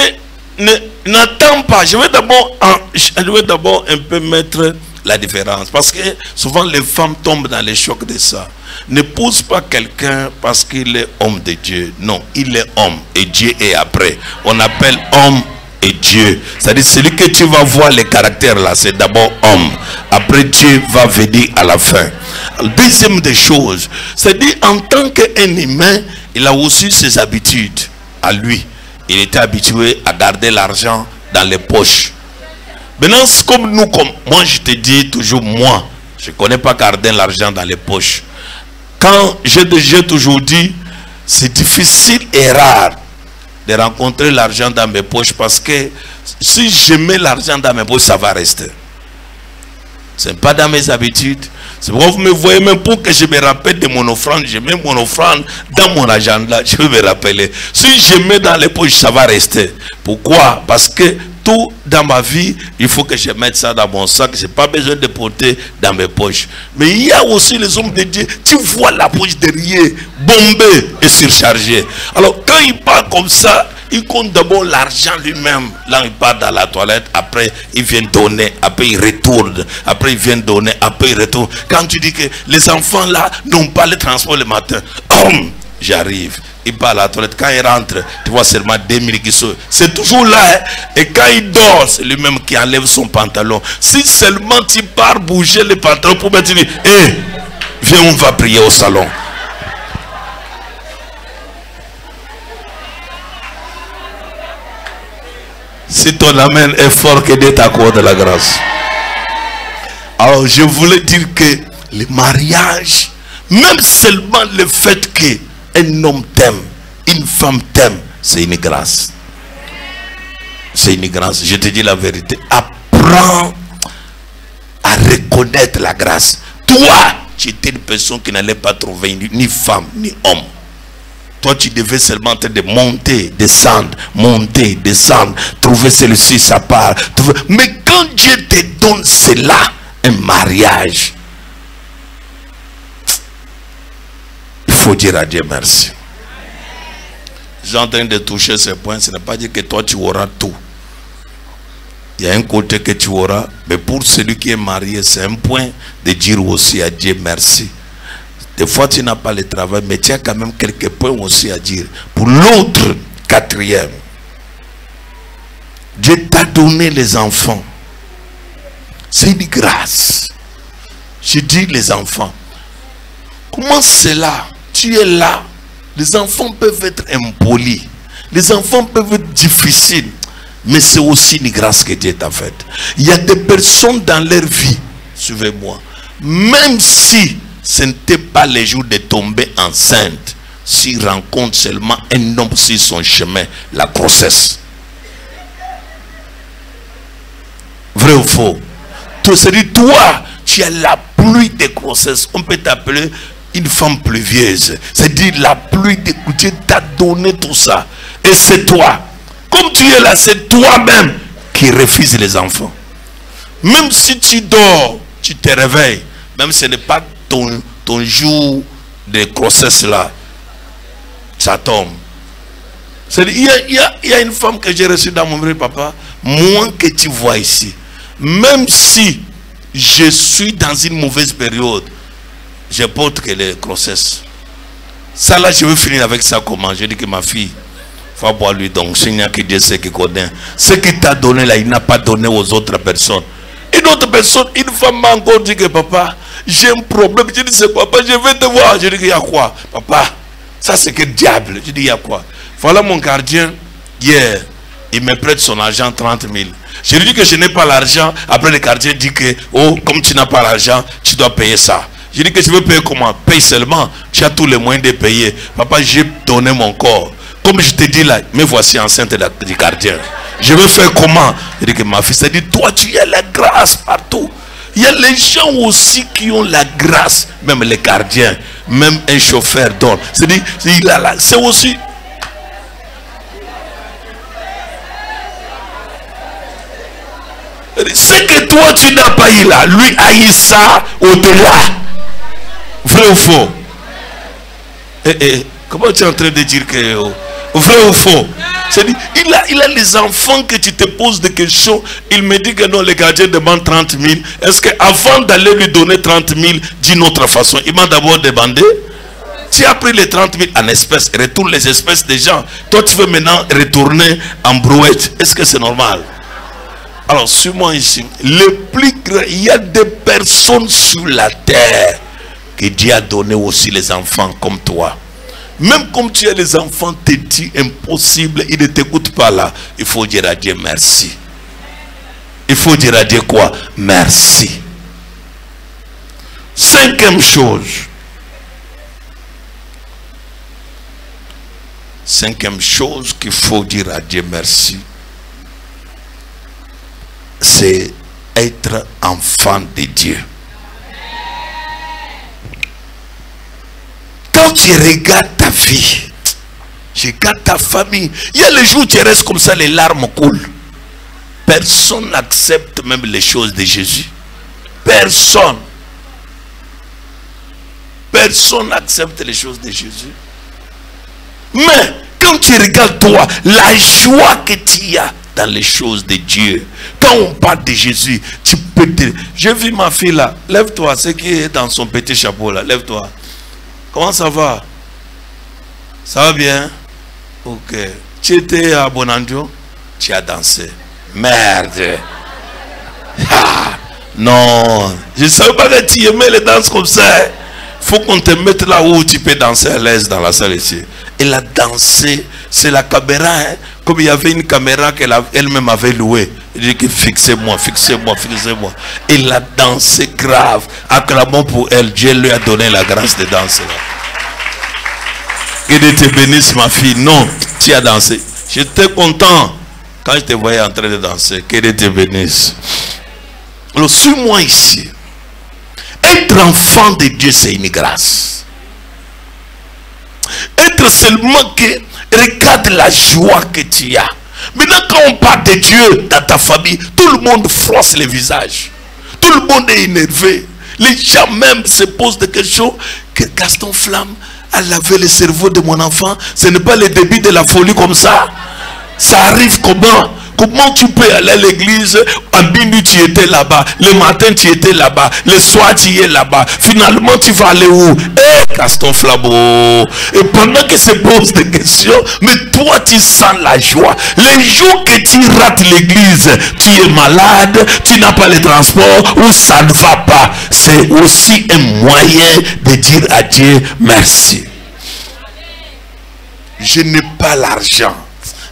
N'attends pas. Je vais d'abord un peu mettre la différence. Parce que souvent les femmes tombent dans les chocs de ça. N'épouse pas quelqu'un parce qu'il est homme de Dieu. Non, il est homme et Dieu est après. On appelle homme et Dieu. C'est-à-dire celui que tu vas voir les caractères là, c'est d'abord homme. Après Dieu va venir à la fin. Deuxième des choses, c'est-à-dire en tant qu'un humain, il a aussi ses habitudes à lui. Il était habitué à garder l'argent dans les poches. Maintenant, comme nous, moi je te dis toujours, moi, je ne connais pas garder l'argent dans les poches. Quand j'ai toujours dit, c'est difficile et rare de rencontrer l'argent dans mes poches parce que si je mets l'argent dans mes poches, ça va rester. Ce n'est pas dans mes habitudes. C'est pourquoi vous me voyez, même pour que je me rappelle de mon offrande, je mets mon offrande dans mon agenda, je vais me rappeler. Si je mets dans les poches, ça va rester. Pourquoi? Parce que tout dans ma vie, il faut que je mette ça dans mon sac. Je n'ai pas besoin de porter dans mes poches. Mais il y a aussi les hommes de Dieu. Tu vois la poche derrière, bombée et surchargée. Alors quand il parle comme ça, il compte d'abord l'argent lui-même. Là, il part dans la toilette. Après, il vient donner. Après, il retourne. Après, il vient donner. Après, il retourne. Quand tu dis que les enfants là n'ont pas le transport le matin. J'arrive. il part à la toilette. Quand il rentre, tu vois seulement 2000 qui sont. C'est toujours là. Hein? Et quand il dort, c'est lui-même qui enlève son pantalon. Si seulement tu pars bouger le pantalon pour me dire, hé, viens, on va prier au salon. Si ton amen est fort, que Dieu t'accorde la grâce. Alors, je voulais dire que le mariage, même seulement le fait qu'un homme t'aime, une femme t'aime, c'est une grâce. C'est une grâce. Je te dis la vérité. Apprends à reconnaître la grâce. Toi, tu étais une personne qui n'allait pas trouver ni femme, ni homme. Toi, tu devais seulement en train de monter, descendre, trouver celui-ci, sa part. Mais quand Dieu te donne cela, un mariage, il faut dire à Dieu merci. Je suis en train de toucher ce point. Ce n'est pas dire que toi tu auras tout. Il y a un côté que tu auras, mais pour celui qui est marié, c'est un point de dire aussi à Dieu merci. Des fois tu n'as pas le travail, mais tu as quand même quelques points aussi à dire. Pour l'autre, quatrième, Dieu t'a donné les enfants. C'est une grâce. Je dis les enfants. Comment c'est là? Tu es là. Les enfants peuvent être impolis. Les enfants peuvent être difficiles. Mais c'est aussi une grâce que Dieu t'a faite. Il y a des personnes dans leur vie, suivez-moi, même si ce n'était pas les jours de tomber enceinte, s'ils rencontrent seulement un homme sur son chemin, la grossesse. Vrai ou faux? C'est-à-dire, toi, tu as la pluie de grossesse. On peut t'appeler une femme pluvieuse. C'est-à-dire, la pluie de Dieu t'a donné tout ça. Et c'est toi. Comme tu es là, c'est toi-même qui refuses les enfants. Même si tu dors, tu te réveilles. Même si ce n'est pas ton jour de grossesse là, ça tombe. Il y a une femme que j'ai reçue dans mon vrai papa, moi que tu vois ici. Même si je suis dans une mauvaise période, je porte que les grossesses. Ça là, je veux finir avec ça comment? Je dis que ma fille, il faut boire lui donc. Seigneur, que Dieu sait qu'il connaît. Ce qu'il t'a donné là, il n'a pas donné aux autres personnes. Une autre personne, une femme m'a encore dit que papa, j'ai un problème. Je dis c'est quoi? Papa, je vais te voir. Je dis qu'il y a quoi? Papa, ça c'est que diable. Je dis il y a quoi? Voilà mon gardien, hier, il me prête son argent 30 000. Je lui dis que je n'ai pas l'argent. Après le gardien dit que, oh, comme tu n'as pas l'argent, tu dois payer ça. Je dis que je veux payer comment? Paye seulement. Tu as tous les moyens de payer. Papa, j'ai donné mon corps. Comme je te dis là, me voici enceinte du gardien. Je veux faire comment? Je dis que ma fille, ça dit, toi tu as la grâce partout. Il y a les gens aussi qui ont la grâce. Même les gardiens, même un chauffeur donne. C'est-à-dire, c'est aussi... Ce que toi tu n'as pas eu là, lui a eu ça au-delà. Vrai ou faux? Comment tu es en train de dire que... Vrai ou faux? C'est-à-dire, il a les enfants que tu te poses des questions. Il me dit que non, les gardiens demandent 30 000. Est-ce qu'avant d'aller lui donner 30 000 d'une autre façon, il m'a d'abord demandé? Tu as pris les 30 000 en espèces, retourne les espèces des gens. Toi, tu veux maintenant retourner en brouette. Est-ce que c'est normal? Alors, suis-moi ici. Le plus grand, il y a des personnes sur la terre que Dieu a donné aussi les enfants comme toi. Même comme tu as les enfants, te dit impossible, ils ne t'écoutent pas là. Il faut dire à Dieu merci. Il faut dire à Dieu quoi? Merci. Cinquième chose. Cinquième chose qu'il faut dire à Dieu merci, c'est être enfant de Dieu. Quand tu regardes ta vie, tu regardes ta famille, il y a les jours où tu restes comme ça, les larmes coulent. Personne n'accepte même les choses de Jésus. Personne. Personne n'accepte les choses de Jésus. Mais quand tu regardes toi, la joie que tu as dans les choses de Dieu, quand on parle de Jésus, tu peux dire, j'ai vu ma fille là, lève-toi, ce qui est dans son petit chapeau là, lève-toi. Comment ça va? Ça va bien? Ok. Tu étais à Bonanjo? Tu as dansé. Merde. Ah, non. Je ne savais pas que tu aimais les danses comme ça. Il faut qu'on te mette là où tu peux danser à l'aise dans la salle ici. Elle a dansé. C'est la caméra. Hein? Comme il y avait une caméra qu'elle-même avait louée. Il dit que fixez-moi, fixez-moi, fixez-moi. Elle a dansé grave. Acclamons pour elle. Dieu lui a donné la grâce de danser là. Que Dieu te bénisse, ma fille. Non, tu as dansé. J'étais content quand je te voyais en train de danser. Que Dieu te bénisse. Alors, suis-moi ici. Être enfant de Dieu, c'est une grâce. Être seulement que regarde la joie que tu as. Maintenant, quand on parle de Dieu dans ta famille, tout le monde fronce les visages. Tout le monde est énervé. Les gens même se posent des questions. Que Gaston Flamme a lavé le cerveau de mon enfant. Ce n'est pas le début de la folie comme ça. Ça arrive comment? Comment tu peux aller à l'église? À minuit tu étais là-bas, le matin tu étais là-bas, le soir tu es là-bas. Finalement tu vas aller où? Gaston Flabo. Et pendant que se posent des questions, mais toi tu sens la joie. Les jours que tu rates l'église, tu es malade, tu n'as pas le transport ou ça ne va pas. C'est aussi un moyen de dire à Dieu merci. Je n'ai pas l'argent.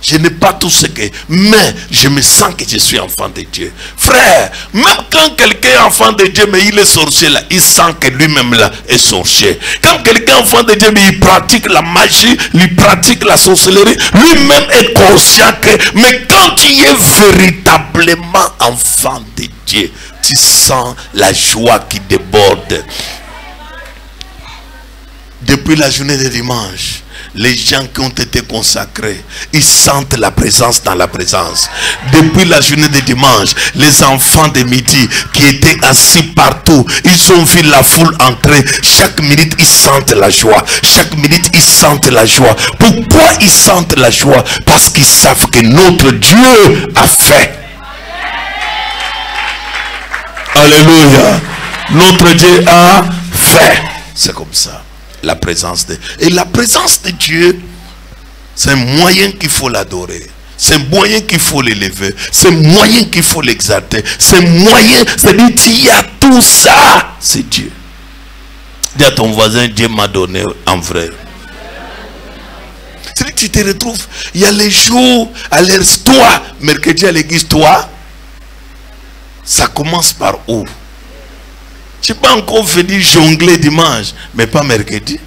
Je n'ai pas tout ce que... Mais je me sens que je suis enfant de Dieu. Frère, même quand quelqu'un est enfant de Dieu, mais il est sorcier là, il sent que lui-même là est sorcier. Quand quelqu'un est enfant de Dieu, mais il pratique la magie, il pratique la sorcellerie, lui-même est conscient que... Mais quand tu es véritablement enfant de Dieu, tu sens la joie qui déborde. Depuis la journée de dimanche, les gens qui ont été consacrés, ils sentent la présence dans la présence. Depuis la journée de dimanche, les enfants de midi qui étaient assis partout, ils ont vu la foule entrer. Chaque minute, ils sentent la joie. Chaque minute, ils sentent la joie. Pourquoi ils sentent la joie? Parce qu'ils savent que notre Dieu a fait. Alléluia. Notre Dieu a fait. C'est comme ça. La présence de... Et la présence de Dieu, c'est un moyen qu'il faut l'adorer. C'est un moyen qu'il faut l'élever. C'est un moyen qu'il faut l'exalter. C'est un moyen, c'est-à-dire qu'il y a tout ça. C'est Dieu. Dis à ton voisin, Dieu m'a donné en vrai. C'est-à-dire que tu te retrouves, il y a les jours, à l'air, toi, mercredi à l'église, toi, ça commence par où? Tu n'es pas encore venu jongler dimanche, mais pas mercredi.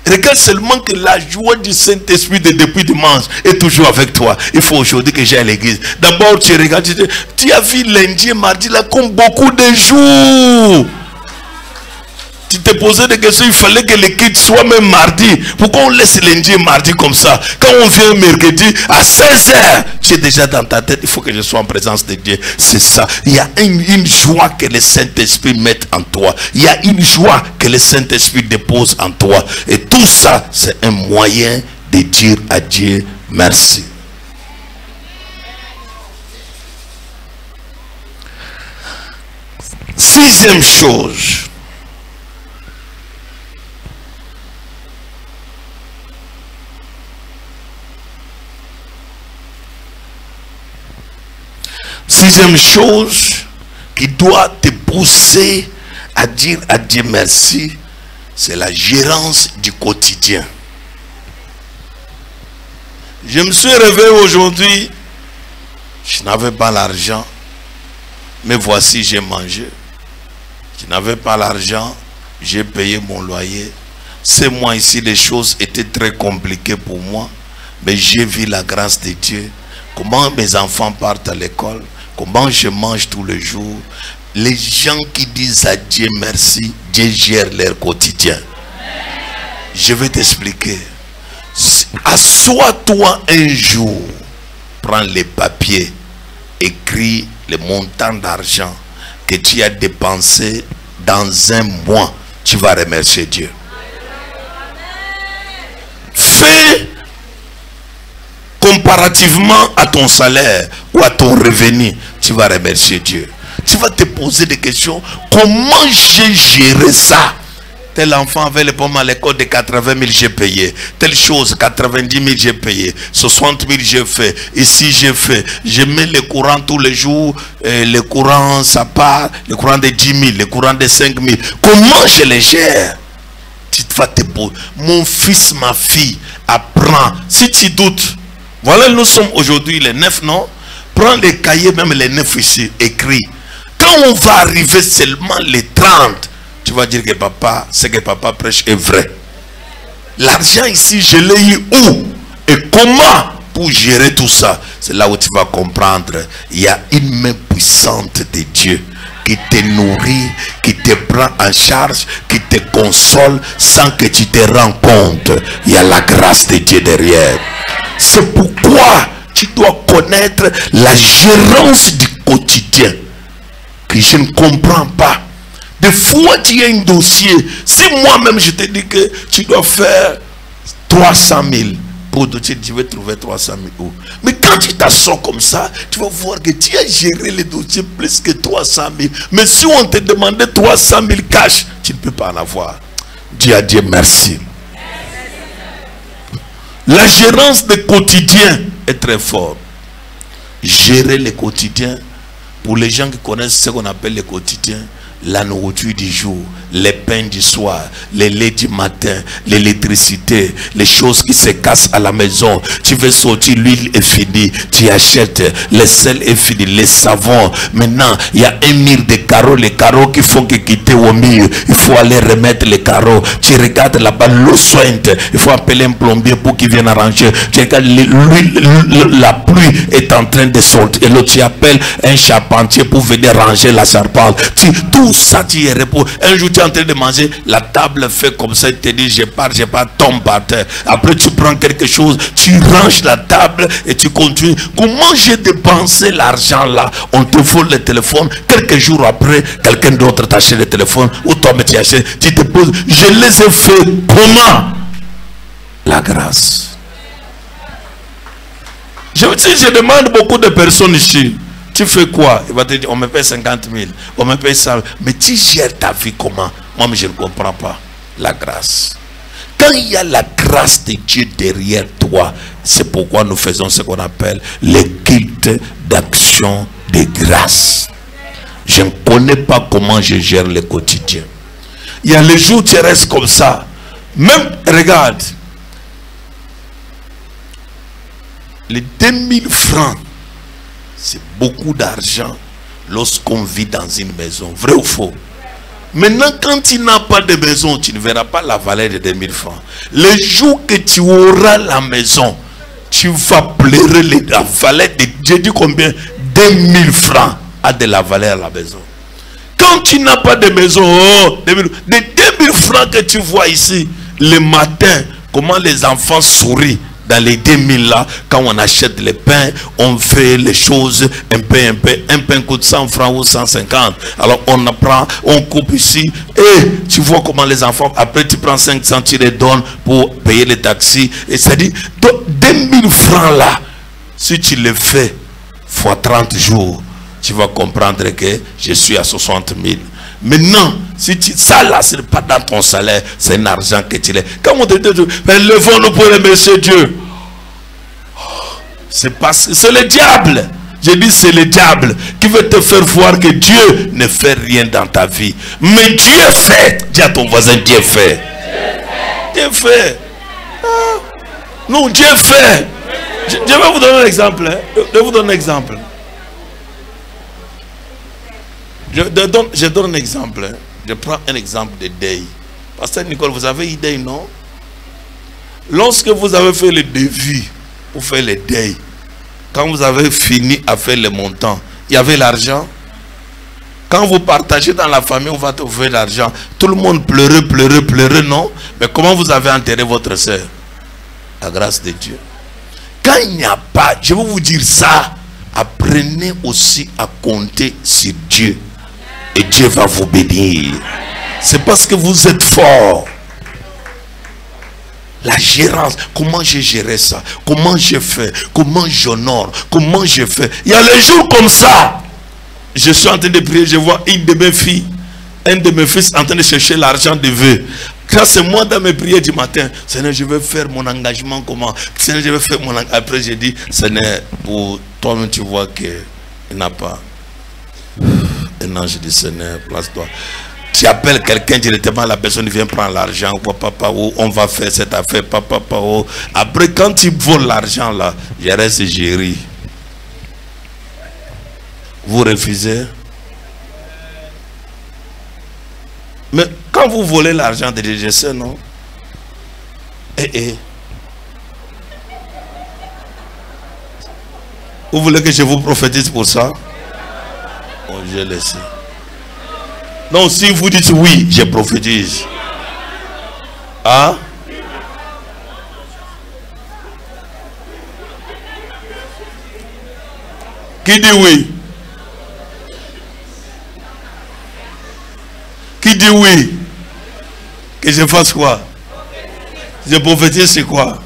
Regarde seulement que la joie du Saint-Esprit de depuis dimanche est toujours avec toi. Il faut aujourd'hui que j'aille à l'église. D'abord, tu regardes, tu as vu lundi et mardi là comme beaucoup de jours. Tu te posais des questions, il fallait que le culte soit même mardi. Pourquoi on laisse lundi et mardi comme ça? Quand on vient mercredi à 16h, tu es déjà dans ta tête, il faut que je sois en présence de Dieu. C'est ça. Il y a une joie que le Saint-Esprit met en toi. Il y a une joie que le Saint-Esprit dépose en toi. Et tout ça, c'est un moyen de dire à Dieu merci. Sixième chose. Sixième chose qui doit te pousser à dire à Dieu merci, c'est la gérance du quotidien. Je me suis réveillé aujourd'hui, je n'avais pas l'argent, mais voici j'ai mangé. Je n'avais pas l'argent, j'ai payé mon loyer. Ce mois ici, les choses étaient très compliquées pour moi, mais j'ai vu la grâce de Dieu. Comment mes enfants partent à l'école, comment je mange tous les jours. Les gens qui disent à Dieu merci, Dieu gère leur quotidien. Je vais t'expliquer. Assois-toi un jour, prends les papiers, écris le montant d'argent que tu as dépensé dans un mois. Tu vas remercier Dieu. Fais comparativement à ton salaire ou à ton revenu, tu vas remercier Dieu. Tu vas te poser des questions. Comment j'ai géré ça? tel enfant avait les pommes à l'école de 80 000, j'ai payé. Telle chose, 90 000, j'ai payé. 60 000, j'ai fait. Ici, j'ai fait. Je mets le courant tous les jours. Le courant, ça part. Le courant de 10 000, le courant de 5 000. Comment je les gère? Tu vas te poser. Mon fils, ma fille, apprends. Si tu doutes, voilà, nous sommes aujourd'hui les 9, non? Prends les cahiers, même les 9 ici, écrit. Quand on va arriver seulement les 30, tu vas dire que papa, ce que papa prêche est vrai. L'argent ici, je l'ai eu où? Et comment pour gérer tout ça? C'est là où tu vas comprendre. Il y a une main puissante de Dieu qui te nourrit, qui te prend en charge, qui te console sans que tu te rends compte. Il y a la grâce de Dieu derrière. C'est pourquoi tu dois connaître la gérance du quotidien que je ne comprends pas. Des fois tu as un dossier. Si moi-même je te dis que tu dois faire 300 000 pour dossier, tu veux trouver 300 000 où? Mais quand tu t'assois comme ça, tu vas voir que tu as géré les dossiers plus que 300 000. Mais si on te demandait 300 000 cash, tu ne peux pas en avoir. Dis à Dieu merci. La gérance du quotidien est très forte. Gérer le quotidien, pour les gens qui connaissent ce qu'on appelle le quotidien, la nourriture du jour, les pains du soir, les laits du matin, l'électricité, les choses qui se cassent à la maison. Tu veux sortir, l'huile est finie, tu achètes, le sel est fini, les savons. Maintenant, il y a un mur de carreaux, les carreaux qui font que quitter au mur. Il faut aller remettre les carreaux. Tu regardes là-bas, l'eau sointe. Il faut appeler un plombier pour qu'il vienne arranger. Tu regardes, la pluie est en train de sortir. Et là, tu appelles un charpentier pour venir ranger la charpente. Tout ça, tu y repos. Un jour, tu es en train de manger, la table fait comme ça, il te dit, je pars, tombe par terre. Après, tu prends quelque chose, tu ranges la table et tu continues. Comment j'ai dépensé l'argent là? On te vole le téléphone. Quelques jours après, quelqu'un d'autre t'achète le téléphone, ou toi, tu achètes. Tu te poses, je les ai fait comment? La grâce. Je demande beaucoup de personnes ici. Tu fais quoi? Il va te dire, on me paye 50 000, on me paye ça. Mais tu gères ta vie comment? Moi, je ne comprends pas. La grâce. Quand il y a la grâce de Dieu derrière toi, c'est pourquoi nous faisons ce qu'on appelle le culte d'action de grâce. Je ne connais pas comment je gère le quotidien. Il y a les jours où tu restes comme ça. Même, regarde, les 2000 francs, c'est beaucoup d'argent lorsqu'on vit dans une maison. Vrai ou faux? Maintenant, quand tu n'as pas de maison, tu ne verras pas la valeur de 2000 francs. Le jour que tu auras la maison, tu vas pleurer la valeur de Dieu. Dis combien? 2000 francs a de la valeur à la maison. Quand tu n'as pas de maison, oh, les 2000 francs que tu vois ici, le matin, comment les enfants sourient. Dans les 2000 là, quand on achète les pains, on fait les choses un peu. Un pain coûte 100 francs ou 150. Alors on apprend, on coupe ici. Et tu vois comment les enfants, après tu prends 500, tu les donnes pour payer les taxis. Et ça dit, 2000 francs là, si tu le fais fois 30 jours, tu vas comprendre que je suis à 60 000. Maintenant, si tu, ça là, ce n'est pas dans ton salaire, c'est un argent que tu l'as. Quand on te dit, levons-nous pour remercier Dieu. C'est le diable. Je dis c'est le diable qui veut te faire voir que Dieu ne fait rien dans ta vie. Mais Dieu fait. Dis à ton voisin, Dieu fait. Dieu fait. Ah. Non, Dieu fait. Je vais vous donner un exemple. Hein. Je vais vous donner un exemple. Je donne un exemple. Hein. Je prends un exemple de deuil. Pasteur Nicole, vous avez eu deuil, non? Lorsque vous avez fait le devis pour faire le deuil, quand vous avez fini à faire le montant, il y avait l'argent. Quand vous partagez dans la famille, on va trouver l'argent. Tout le monde pleurait, non? Mais comment vous avez enterré votre soeur? La grâce de Dieu. Quand il n'y a pas, je vais vous dire ça, apprenez aussi à compter sur Dieu. Et Dieu va vous bénir. C'est parce que vous êtes fort. La gérance, comment j'ai géré ça? Comment j'ai fait? Comment j'honore? Comment j'ai fait? Il y a les jours comme ça. Je suis en train de prier, je vois une de mes filles. un de mes fils en train de chercher l'argent de vœux. Quand c'est moi dans mes prières du matin, Seigneur, je vais faire mon engagement comment? Seigneur, je vais faire mon engagement. Après, j'ai dit, Seigneur, pour toi-même, tu vois qu'il n'a pas. Et non, je dis, Seigneur, place-toi. Tu appelles quelqu'un directement, la personne vient prendre l'argent, papa, on va faire cette affaire, papa. Après, quand tu voles l'argent là, je reste géri. Vous refusez? Mais quand vous volez l'argent de Dieu, je sais, non? Vous voulez que je vous prophétise pour ça? Bon, je laisse. Non, si vous dites oui, je prophétise. Hein? Qui dit oui? Qui dit oui? Que je fasse quoi? Je prophétise, c'est quoi?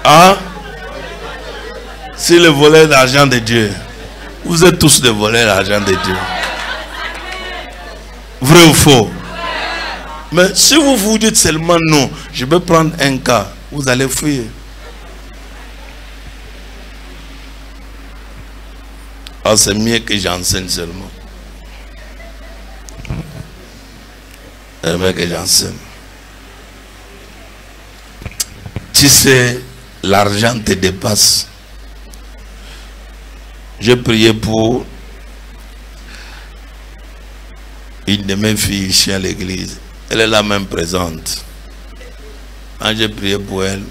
Hein? C'est le voleur d'argent de Dieu. Vous êtes tous des voleurs d'argent de Dieu. Vrai ou faux? Mais si vous vous dites seulement non, je vais prendre un cas, vous allez fuir. Ah, c'est mieux que j'enseigne seulement. C'est mieux que j'enseigne. Tu sais, l'argent te dépasse. J'ai prié pour une de mes filles ici à l'église. Elle est là même présente. Quand j'ai prié pour elle,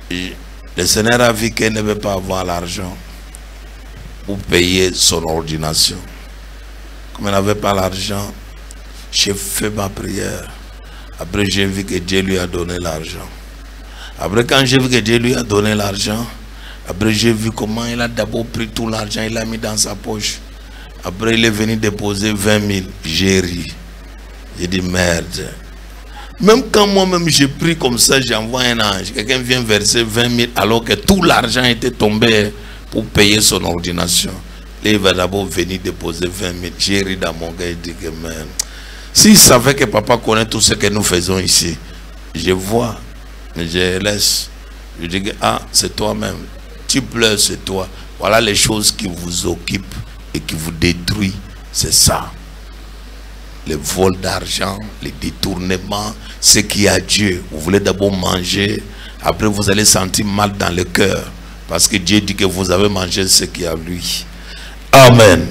le Seigneur a vu qu'elle ne veut pas avoir l'argent pour payer son ordination. Comme elle n'avait pas l'argent, j'ai fait ma prière. Après, j'ai vu que Dieu lui a donné l'argent. Après, quand j'ai vu que Dieu lui a donné l'argent, après, j'ai vu comment il a d'abord pris tout l'argent, il l'a mis dans sa poche. Après, il est venu déposer 20 000. J'ai ri. J'ai dit merde. Même quand moi-même j'ai pris comme ça, j'envoie un ange. Quelqu'un vient verser 20 000 alors que tout l'argent était tombé pour payer son ordination. Là, il va d'abord venir déposer 20 000. J'ai ri dans mon gars et dit que merde. S'il savait que papa connaît tout ce que nous faisons ici, je vois, mais je laisse. Je dis que c'est toi-même. Tu pleures, c'est toi. Voilà les choses qui vous occupent et qui vous détruisent. C'est ça. Les vols d'argent, les détournements, ce qui est à Dieu. Vous voulez d'abord manger, après vous allez sentir mal dans le cœur. Parce que Dieu dit que vous avez mangé ce qui est à lui. Amen.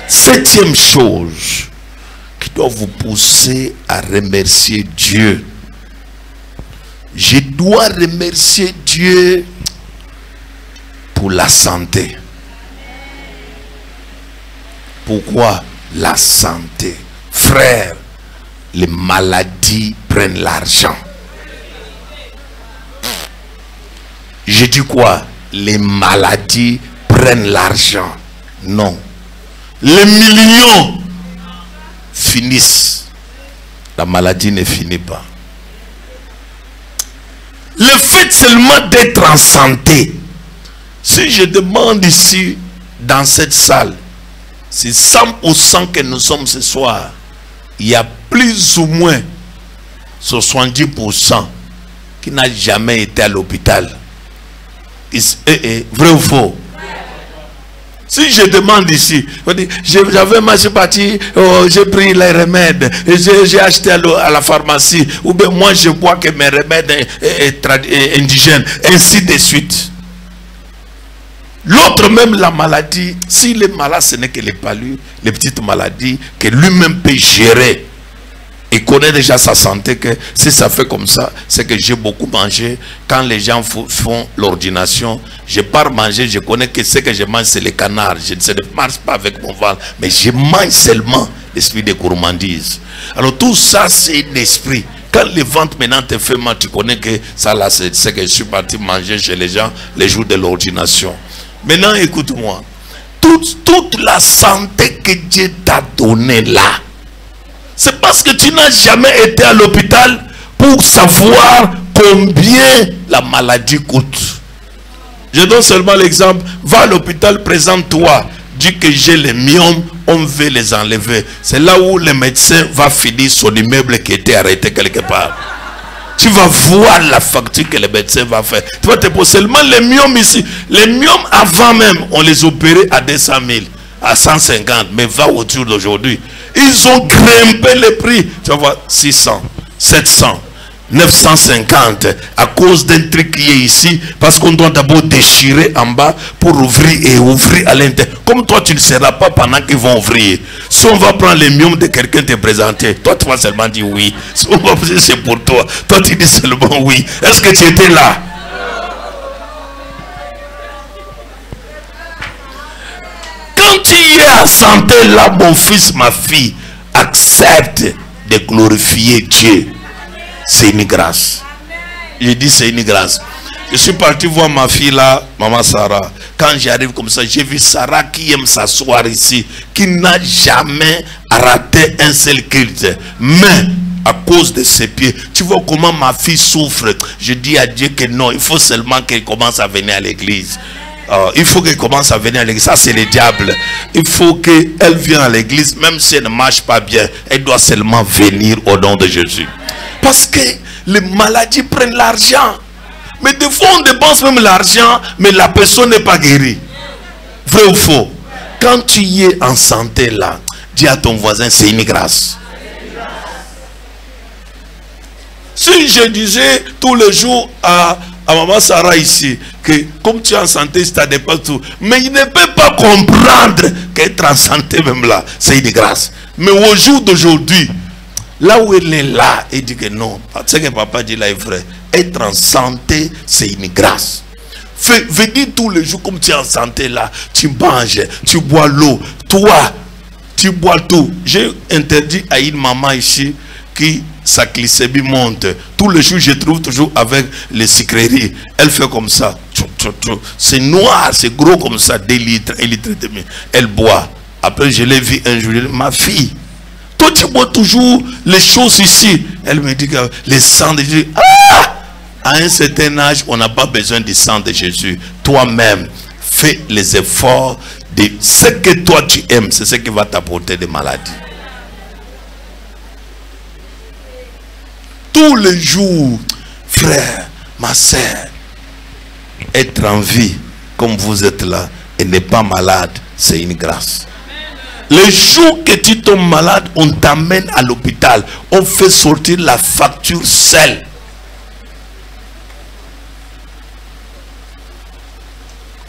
Septième chose qui doit vous pousser à remercier Dieu. Je dois remercier Dieu pour la santé. Pourquoi la santé? Frère, les maladies prennent l'argent. Je dis quoi? Les maladies prennent l'argent. Non. Les millions finissent. La maladie ne finit pas. Le fait seulement d'être en santé. Si je demande ici, dans cette salle, c'est 100% que nous sommes ce soir, il y a plus ou moins 70% qui n'a jamais été à l'hôpital. Vrai ou faux? Si je demande ici, j'avais ma sympathie, j'ai pris les remèdes, j'ai acheté à la pharmacie, ou bien moi je vois que mes remèdes sont indigènes, ainsi de suite. L'autre même, la maladie, s'il est malade, ce n'est que les palus, les petites maladies que lui-même peut gérer. Il connaît déjà sa santé, que si ça fait comme ça, c'est que j'ai beaucoup mangé. Quand les gens font l'ordination, je pars manger, je connais que ce que je mange, c'est les canards. Je ne marche pas avec mon ventre, mais je mange seulement l'esprit de gourmandise. Alors tout ça, c'est un esprit. Quand le ventre maintenant te fait mal, tu connais que ça là, c'est ce que je suis parti manger chez les gens les jours de l'ordination. Maintenant, écoute-moi. Toute la santé que Dieu t'a donnée là, c'est parce que tu n'as jamais été à l'hôpital pour savoir combien la maladie coûte. Je donne seulement l'exemple. Va à l'hôpital, présente-toi. dit que j'ai les myomes, on veut les enlever. C'est là où le médecin va finir son immeuble qui était arrêté quelque part. Tu vas voir la facture que le médecin va faire. Tu vas te poser seulement les myomes ici. Les myomes avant même, on les opérait à 200 000, à 150. Mais va autour d'aujourd'hui. Ils ont grimpé les prix. Tu vas voir 600, 700. 950 à cause d'un truc qui est ici, parce qu'on doit d'abord déchirer en bas pour ouvrir et ouvrir à l'intérieur. Comme toi tu ne seras pas pendant qu'ils vont ouvrir. Si on va prendre les myomes de quelqu'un te présenter, toi tu vas seulement dire oui. Si on va dire c'est pour toi, toi tu dis seulement oui. Est-ce que tu étais là? Quand tu es à santé là, mon fils, ma fille, accepte de glorifier Dieu. C'est une grâce. Je dis c'est une grâce. Je suis parti voir ma fille là, maman Sarah. Quand j'arrive comme ça, j'ai vu Sarah qui aime s'asseoir ici, qui n'a jamais raté un seul culte. Mais à cause de ses pieds, tu vois comment ma fille souffre. Je dis à Dieu que non, il faut seulement qu'elle commence à venir à l'église. Il faut qu'elle commence à venir à l'église. Ça c'est le diable. Il faut qu'elle vienne à l'église, même si elle ne marche pas bien. Elle doit seulement venir au nom de Jésus. Parce que les maladies prennent l'argent. Mais des fois on dépense même l'argent, mais la personne n'est pas guérie. Vrai ou faux? Quand tu es en santé là, dis à ton voisin, c'est une grâce. Si je disais tous les jours à maman Sarah ici, que comme tu es en santé, ça dépasse tout. Mais il ne peut pas comprendre qu'être en santé même là, c'est une grâce. Mais au jour d'aujourd'hui, là où elle est là, elle dit que non. Ce que papa dit là est vrai. Être en santé, c'est une grâce. Venir tous les jours comme tu es en santé là, tu manges, tu bois l'eau. Toi, tu bois tout. J'ai interdit à une maman ici qui sa glycémie monte. Tous les jours, je trouve toujours avec les sucreries. Elle fait comme ça. C'est noir, c'est gros comme ça, 2 litres, 1 litre et demi. Elle boit. Après, je l'ai vu un jour, je lui ai dit, ma fille, toi tu bois toujours les choses ici. Elle me dit que les sangs de Jésus. Ah! À un certain âge, on n'a pas besoin du sang de Jésus. Toi-même, fais les efforts de ce que toi tu aimes. C'est ce qui va t'apporter des maladies. Tous les jours, frère, ma soeur, être en vie comme vous êtes là et n'est pas malade, c'est une grâce. Le jour que tu tombes malade, on t'amène à l'hôpital. On fait sortir la facture seule.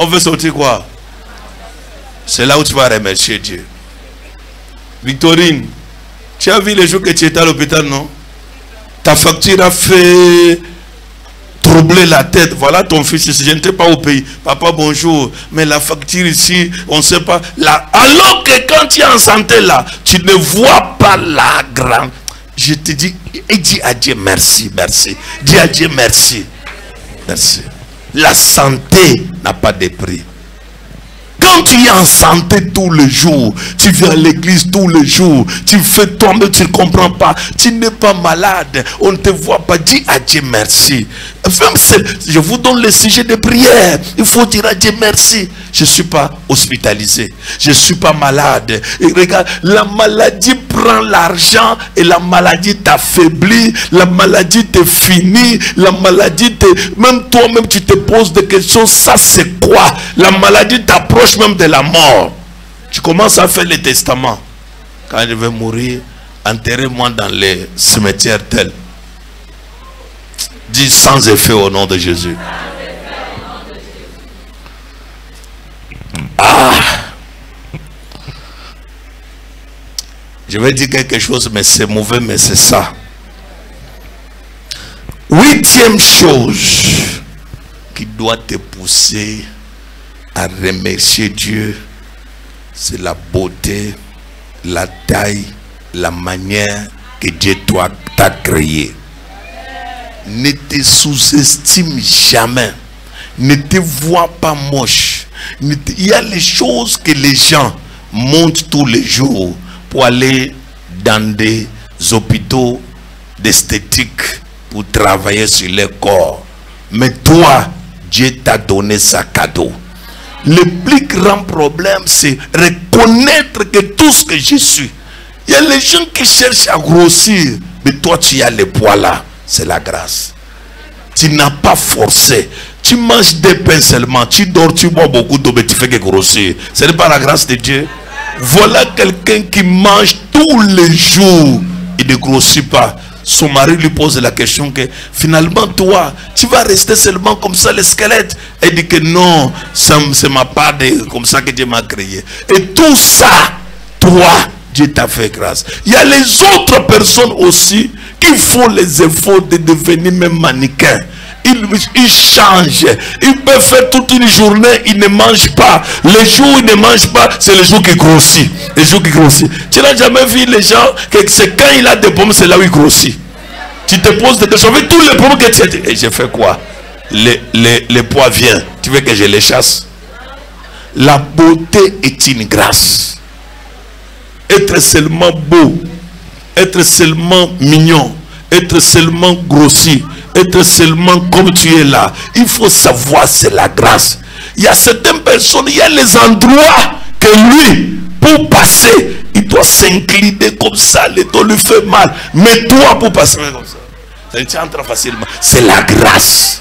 On veut sortir quoi? C'est là où tu vas remercier Dieu. Victorine, tu as vu les jours que tu étais à l'hôpital, non? Ta facture a fait troubler la tête. Voilà ton fils ici. Je n'étais pas au pays. Papa, bonjour. Mais la facture ici, on ne sait pas. Là, alors que quand tu es en santé là, tu ne vois pas la grande. Je te dis, et dis à Dieu merci, merci. Dis à Dieu merci. Merci. La santé n'a pas de prix. Quand tu es en santé tous les jours, tu viens à l'église tous les jours, tu fais toi-même, tu ne comprends pas, tu n'es pas malade, on ne te voit pas, dis à Dieu merci. Je vous donne le sujet de prière, il faut dire à Dieu merci. Je ne suis pas hospitalisé, je ne suis pas malade. Et regarde, la maladie prend l'argent et la maladie t'affaiblit, la maladie te finit, la maladie te... Même toi-même tu te poses des questions, ça c'est quoi? La maladie t'approche même de la mort. Tu commences à faire le testament. Quand je vais mourir, enterrez-moi dans les cimetières tels. Dis sans effet au nom de Jésus. Ah! Je vais dire quelque chose, mais c'est mauvais, mais c'est ça. 8e chose qui doit te pousser à remercier Dieu, c'est la beauté, la taille, la manière que Dieu t'a créé. Ne te sous-estime jamais. Ne te vois pas moche. Il y a les choses que les gens montent tous les jours pour aller dans des hôpitaux d'esthétique pour travailler sur leur corps. Mais toi, Dieu t'a donné sa cadeau. Le plus grand problème, c'est reconnaître que tout ce que je suis. Il y a les gens qui cherchent à grossir, mais toi tu as les poids là. C'est la grâce. Tu n'as pas forcé. Tu manges des pains seulement. Tu dors, tu bois beaucoup d'eau, mais tu fais que grossir. Ce n'est pas la grâce de Dieu. Voilà quelqu'un qui mange tous les jours. Il ne grossit pas. Son mari lui pose la question que finalement toi, tu vas rester seulement comme ça, le squelette. Elle dit que non, c'est ma part comme ça que Dieu m'a créé. Et tout ça, toi, Dieu t'a fait grâce. Il y a les autres personnes aussi qui font les efforts de devenir même mannequins. Ils changent. Ils peuvent faire toute une journée, ils ne mangent pas. Les jours où ils ne mangent pas, c'est les jours qui grossissent. Les jours qui grossissent. Tu n'as jamais vu les gens que c'est quand il a des pommes, c'est là où il grossit. Tu te poses des questions avec tous les pommes que tu as dit. Et j'ai fait quoi? Les poids viennent. Tu veux que je les chasse? La beauté est une grâce. Être seulement beau, être seulement mignon, être seulement grossi, être seulement comme tu es là. Il faut savoir, c'est la grâce. Il y a certaines personnes, il y a les endroits que lui, pour passer, il doit s'incliner comme ça, le dos lui fait mal. Mais toi, pour passer comme ça, ça entre facilement. C'est la grâce.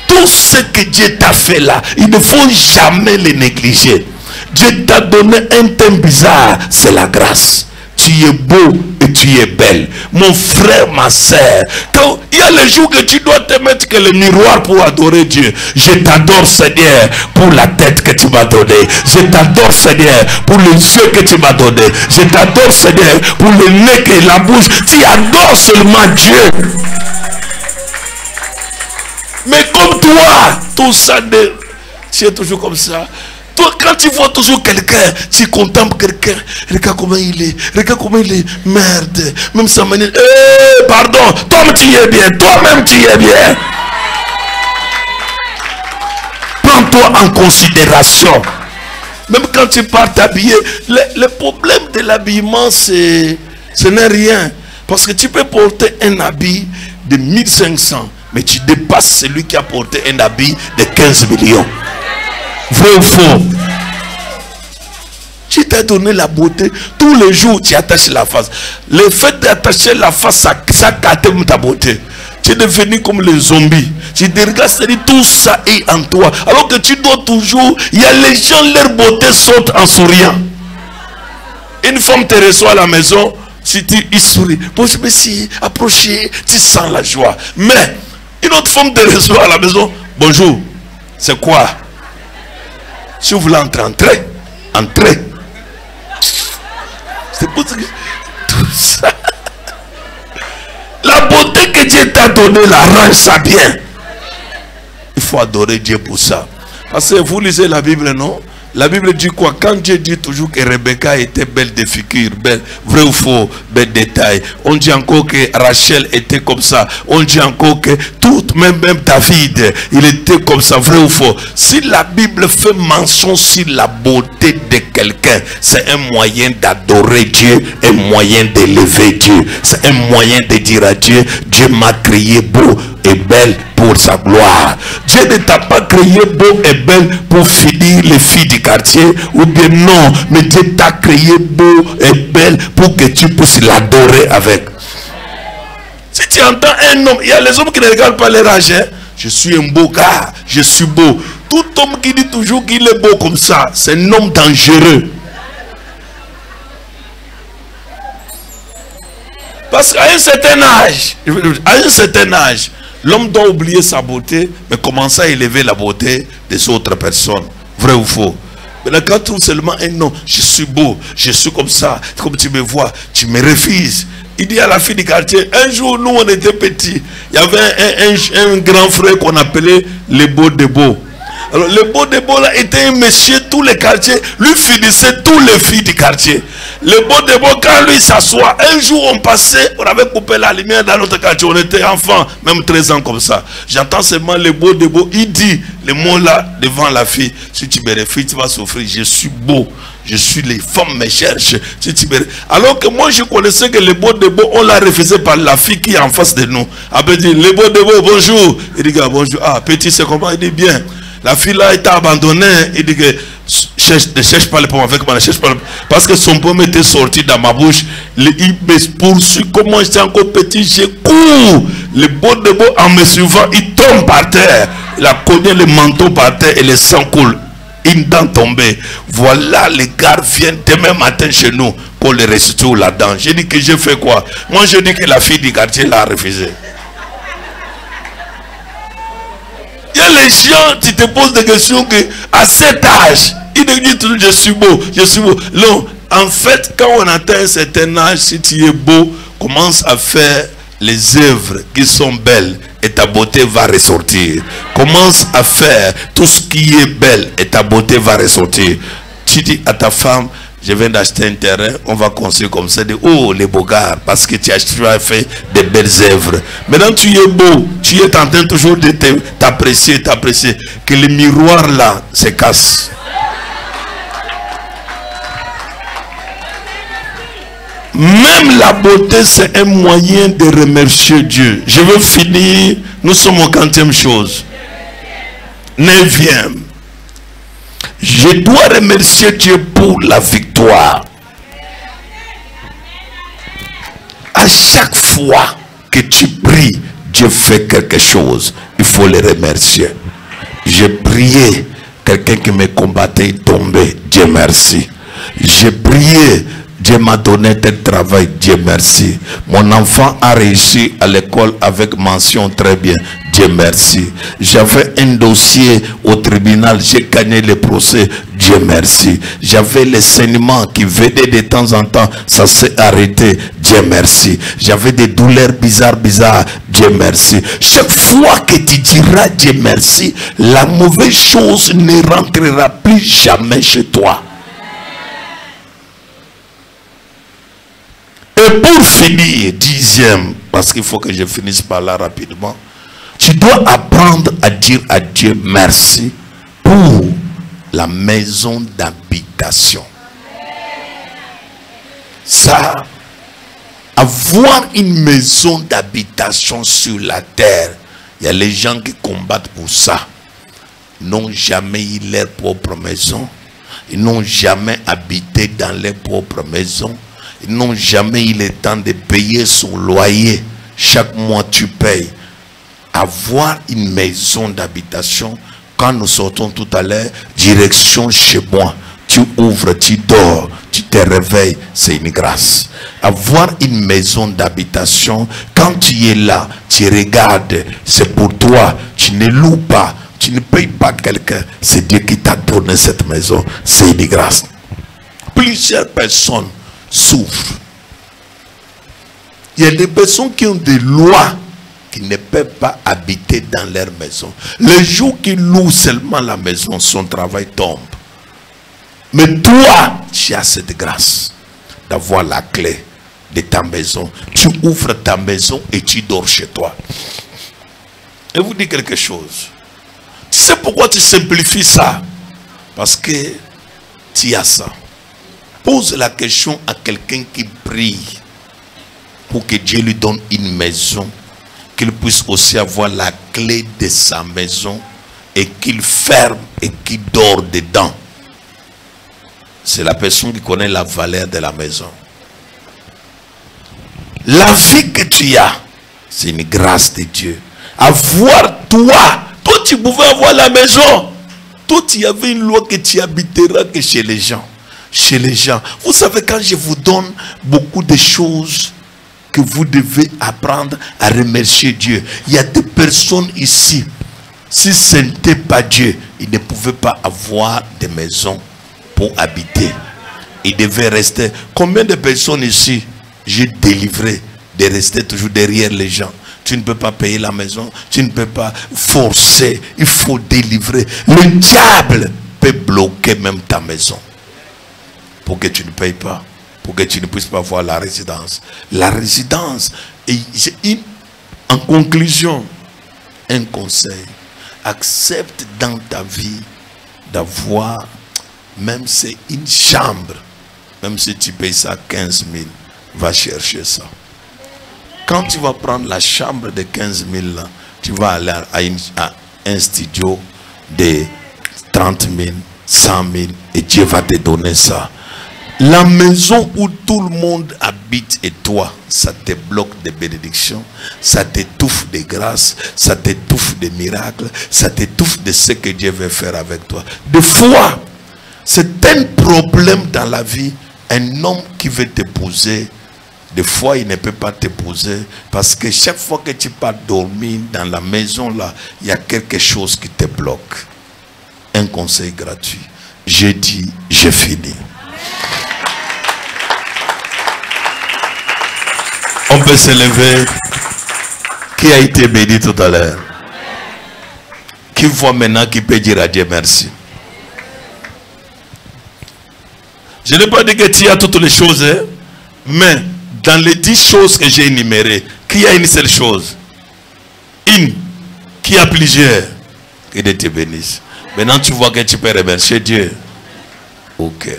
Tout ce que Dieu t'a fait là, il ne faut jamais le négliger. Dieu t'a donné un thème bizarre, c'est la grâce. Tu es beau et tu es belle. Mon frère, ma soeur, quand il y a le jour que tu dois te mettre que le miroir pour adorer Dieu. Je t'adore Seigneur pour la tête que tu m'as donnée. Je t'adore Seigneur pour les yeux que tu m'as donnés. Je t'adore Seigneur pour le nez et la bouche. Tu adores seulement Dieu. Mais comme toi, tout ça, tu es toujours comme ça. Toi, quand tu vois toujours quelqu'un, tu contemples quelqu'un. Regarde comment il est. Regarde comment il est. Merde. Même sa manière. Pardon. Toi-même tu es bien. Toi-même tu es bien. Prends-toi en considération. Même quand tu pars t'habiller. Le problème de l'habillement, ce n'est rien. Parce que tu peux porter un habit de 1500. Mais tu dépasses celui qui a porté un habit de 15 millions. Vrai ou faux? Tu t'as donné la beauté. Tous les jours, tu attaches la face. Le fait d'attacher la face, ça gâte ta beauté. Tu es devenu comme les zombies. Tu te regardes, c'est-à-dire tout ça est en toi. Alors que tu dois toujours... Il y a les gens, leur beauté saute en souriant. Une femme te reçoit à la maison, si tu y souris. Bonjour, monsieur, approchez, tu sens la joie. Mais, une autre femme te reçoit à la maison. Bonjour, c'est quoi? Si vous voulez entrer, entrez. C'est pour ça que tout ça. La beauté que Dieu t'a donnée, la range ça bien. Il faut adorer Dieu pour ça. Parce que vous lisez la Bible, non? La Bible dit quoi? Quand Dieu dit toujours que Rebecca était belle de figure, belle, vrai ou faux, belle détail. On dit encore que Rachel était comme ça. On dit encore que tout, même David, il était comme ça, vrai ou faux. Si la Bible fait mention sur la beauté de quelqu'un, c'est un moyen d'adorer Dieu, un moyen d'élever Dieu. C'est un moyen de dire à Dieu, Dieu m'a créé beau et belle pour sa gloire. Dieu ne t'a pas créé beau et belle pour finir les filles du quartier, ou bien non, mais Dieu t'a créé beau et belle pour que tu puisses l'adorer avec. Si tu entends un homme, il y a les hommes qui ne regardent pas les âges, hein? Je suis un beau gars, je suis beau. Tout homme qui dit toujours qu'il est beau comme ça, c'est un homme dangereux. Parce qu'à un certain âge, l'homme doit oublier sa beauté, mais commencer à élever la beauté des autres personnes. Vrai ou faux? Mais quand tu trouves seulement un nom, je suis beau, je suis comme ça, comme tu me vois, tu me refuses. Il dit à la fille du quartier, un jour nous on était petits, il y avait un grand frère qu'on appelait le beau de beau. Alors le beau de beau là était un monsieur, tous les quartiers, lui finissait tous les filles du quartier. Le beau de beau, quand lui s'assoit, un jour on passait, on avait coupé la lumière dans notre quartier, on était enfants, même 13 ans comme ça. J'entends seulement le beau de beau, il dit le mot là devant la fille, si tu me refuses, tu vas souffrir, je suis beau. Je suis, les femmes me cherchent. Alors que moi je connaissais que le beau de beau, on l'a refusé par la fille qui est en face de nous. Elle dit, le beau de beau, bonjour. Il dit, bonjour. Ah, petit, c'est comment? Il dit, bien. La fille là était abandonnée. Il dit que ne cherche pas les pommes avec moi, ne cherche pas les... Parce que son pomme était sorti dans ma bouche. Il me poursuit. Comment j'étais encore petit, je cours. Le beau de beau en me suivant, il tombe par terre. Il a cogné le manteau par terre et le sang coule. Une dent tombée. Voilà, les gars viennent demain matin chez nous pour le restituer la dent. J'ai dit que j'ai fait quoi? Moi, je dis que la fille du quartier l'a refusé. Il y a les gens, tu te poses des questions que à cet âge, ils te disent toujours je suis beau, je suis beau. Non, en fait, quand on atteint un certain âge, si tu es beau, commence à faire les œuvres qui sont belles et ta beauté va ressortir. Commence à faire tout ce qui est belle et ta beauté va ressortir. Tu dis à ta femme, je viens d'acheter un terrain, on va construire comme ça. Oh, les beaux gars, parce que tu as fait des belles œuvres. Maintenant, tu es beau, tu es en train toujours de t'apprécier, t'apprécier. Que le miroir là se casse. Même la beauté, c'est un moyen de remercier Dieu. Je veux finir, nous sommes au 40e chose. 9e. Je dois remercier Dieu pour la victoire. À chaque fois que tu pries, Dieu fait quelque chose. Il faut le remercier. J'ai prié, quelqu'un qui me combattait est tombé. Dieu merci. J'ai prié, Dieu m'a donné tel travail. Dieu merci. Mon enfant a réussi à l'école avec mention très bien. Dieu merci. J'avais un dossier au tribunal, j'ai gagné le procès. Dieu merci. J'avais les saignements qui venaient de temps en temps, ça s'est arrêté. Dieu merci. J'avais des douleurs bizarres. Dieu merci. Chaque fois que tu diras Dieu merci, la mauvaise chose ne rentrera plus jamais chez toi. Et pour finir, 10e, parce qu'il faut que je finisse par là rapidement, tu dois apprendre à dire à Dieu merci pour la maison d'habitation. Ça, avoir une maison d'habitation sur la terre, il y a les gens qui combattent pour ça. Ils n'ont jamais eu leur propre maison. Ils n'ont jamais habité dans leur propre maison. Ils n'ont jamais eu le temps de payer son loyer. Chaque mois tu payes. Avoir une maison d'habitation, quand nous sortons tout à l'heure, direction chez moi, tu ouvres, tu dors, tu te réveilles, c'est une grâce. Avoir une maison d'habitation, quand tu es là, tu regardes, c'est pour toi, tu ne loues pas, tu ne payes pas quelqu'un, c'est Dieu qui t'a donné cette maison, c'est une grâce. Plusieurs personnes souffrent. Il y a des personnes qui ont des lois qui ne peuvent pas habiter dans leur maison. Le jour qu'ils louent seulement la maison, son travail tombe. Mais toi, tu as cette grâce d'avoir la clé de ta maison. Tu ouvres ta maison et tu dors chez toi. Et vous dis quelque chose. Tu sais pourquoi tu simplifies ça? Parce que tu as ça. Pose la question à quelqu'un qui prie pour que Dieu lui donne une maison, qu'il puisse aussi avoir la clé de sa maison et qu'il ferme et qu'il dort dedans. C'est la personne qui connaît la valeur de la maison. La vie que tu as, c'est une grâce de Dieu. Avoir toi tu pouvais avoir la maison. Toi tu avais une loi que tu habiteras que chez les gens. Chez les gens. Vous savez, quand je vous donne beaucoup de choses que vous devez apprendre à remercier Dieu. Il y a des personnes ici, si ce n'était pas Dieu, ils ne pouvaient pas avoir de maison pour habiter. Ils devaient rester. Combien de personnes ici, j'ai délivré de rester toujours derrière les gens? Tu ne peux pas payer la maison, tu ne peux pas forcer, il faut délivrer. Le diable peut bloquer même ta maison pour que tu ne payes pas, pour que tu ne puisses pas avoir la résidence. La résidence, en conclusion, un conseil. Accepte dans ta vie d'avoir, même si c'est une chambre, même si tu payes ça 15 000, va chercher ça. Quand tu vas prendre la chambre de 15 000, tu vas aller à un studio de 30 000, 100 000 et Dieu va te donner ça. La maison où tout le monde habite et toi, ça te bloque de bénédictions, ça t'étouffe de grâce, ça t'étouffe de miracles, ça t'étouffe de ce que Dieu veut faire avec toi. Des fois, c'est un problème dans la vie, un homme qui veut t'épouser, des fois il ne peut pas t'épouser parce que chaque fois que tu pars dormir dans la maison là, il y a quelque chose qui te bloque. Un conseil gratuit. J'ai dit, j'ai fini. On peut se lever. Qui a été béni tout à l'heure? Qui voit maintenant qui peut dire à Dieu merci? Je n'ai pas dit que tu as toutes les choses, hein? Mais dans les 10 choses que j'ai énumérées, qui a une seule chose? Une. Qui a plusieurs? Que Dieu te bénisse. Maintenant tu vois que tu peux remercier Dieu. Ok.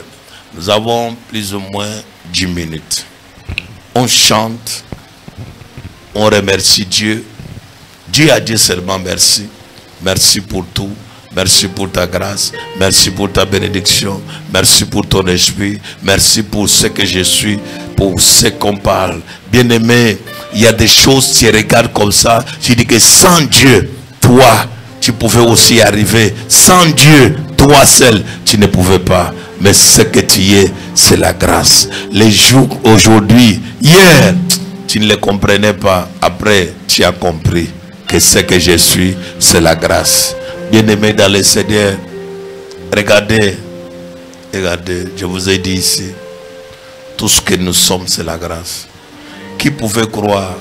Nous avons plus ou moins 10 minutes. On chante, on remercie Dieu. Dieu a dit seulement merci. Merci pour tout. Merci pour ta grâce. Merci pour ta bénédiction. Merci pour ton esprit. Merci pour ce que je suis. Pour ce qu'on parle. Bien-aimé, il y a des choses, tu regardes comme ça. Tu dis que sans Dieu, toi, tu pouvais aussi arriver. Sans Dieu, toi seul, tu ne pouvais pas. Mais ce que tu es, c'est la grâce. Les jours aujourd'hui, hier, tu ne les comprenais pas. Après, tu as compris que ce que je suis, c'est la grâce. Bien-aimés dans le Seigneur, regardez, regardez, je vous ai dit ici, tout ce que nous sommes, c'est la grâce. Qui pouvait croire,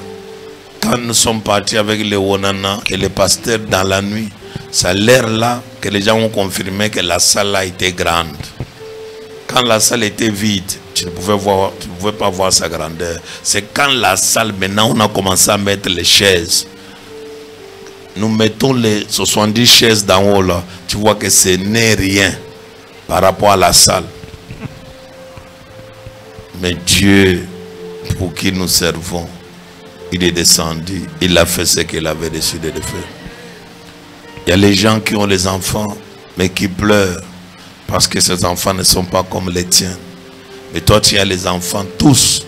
quand nous sommes partis avec les Wonana et les pasteurs dans la nuit, c'est à l'heure là que les gens ont confirmé que la salle a été grande. Quand la salle était vide, tu ne pouvais pas voir sa grandeur. C'est quand la salle, maintenant on a commencé à mettre les chaises. Nous mettons les 70 chaises d'en haut là. Tu vois que ce n'est rien par rapport à la salle. Mais Dieu, pour qui nous servons, il est descendu. Il a fait ce qu'il avait décidé de faire. Il y a les gens qui ont les enfants, mais qui pleurent. Parce que ces enfants ne sont pas comme les tiens. Mais toi, tu as les enfants, tous.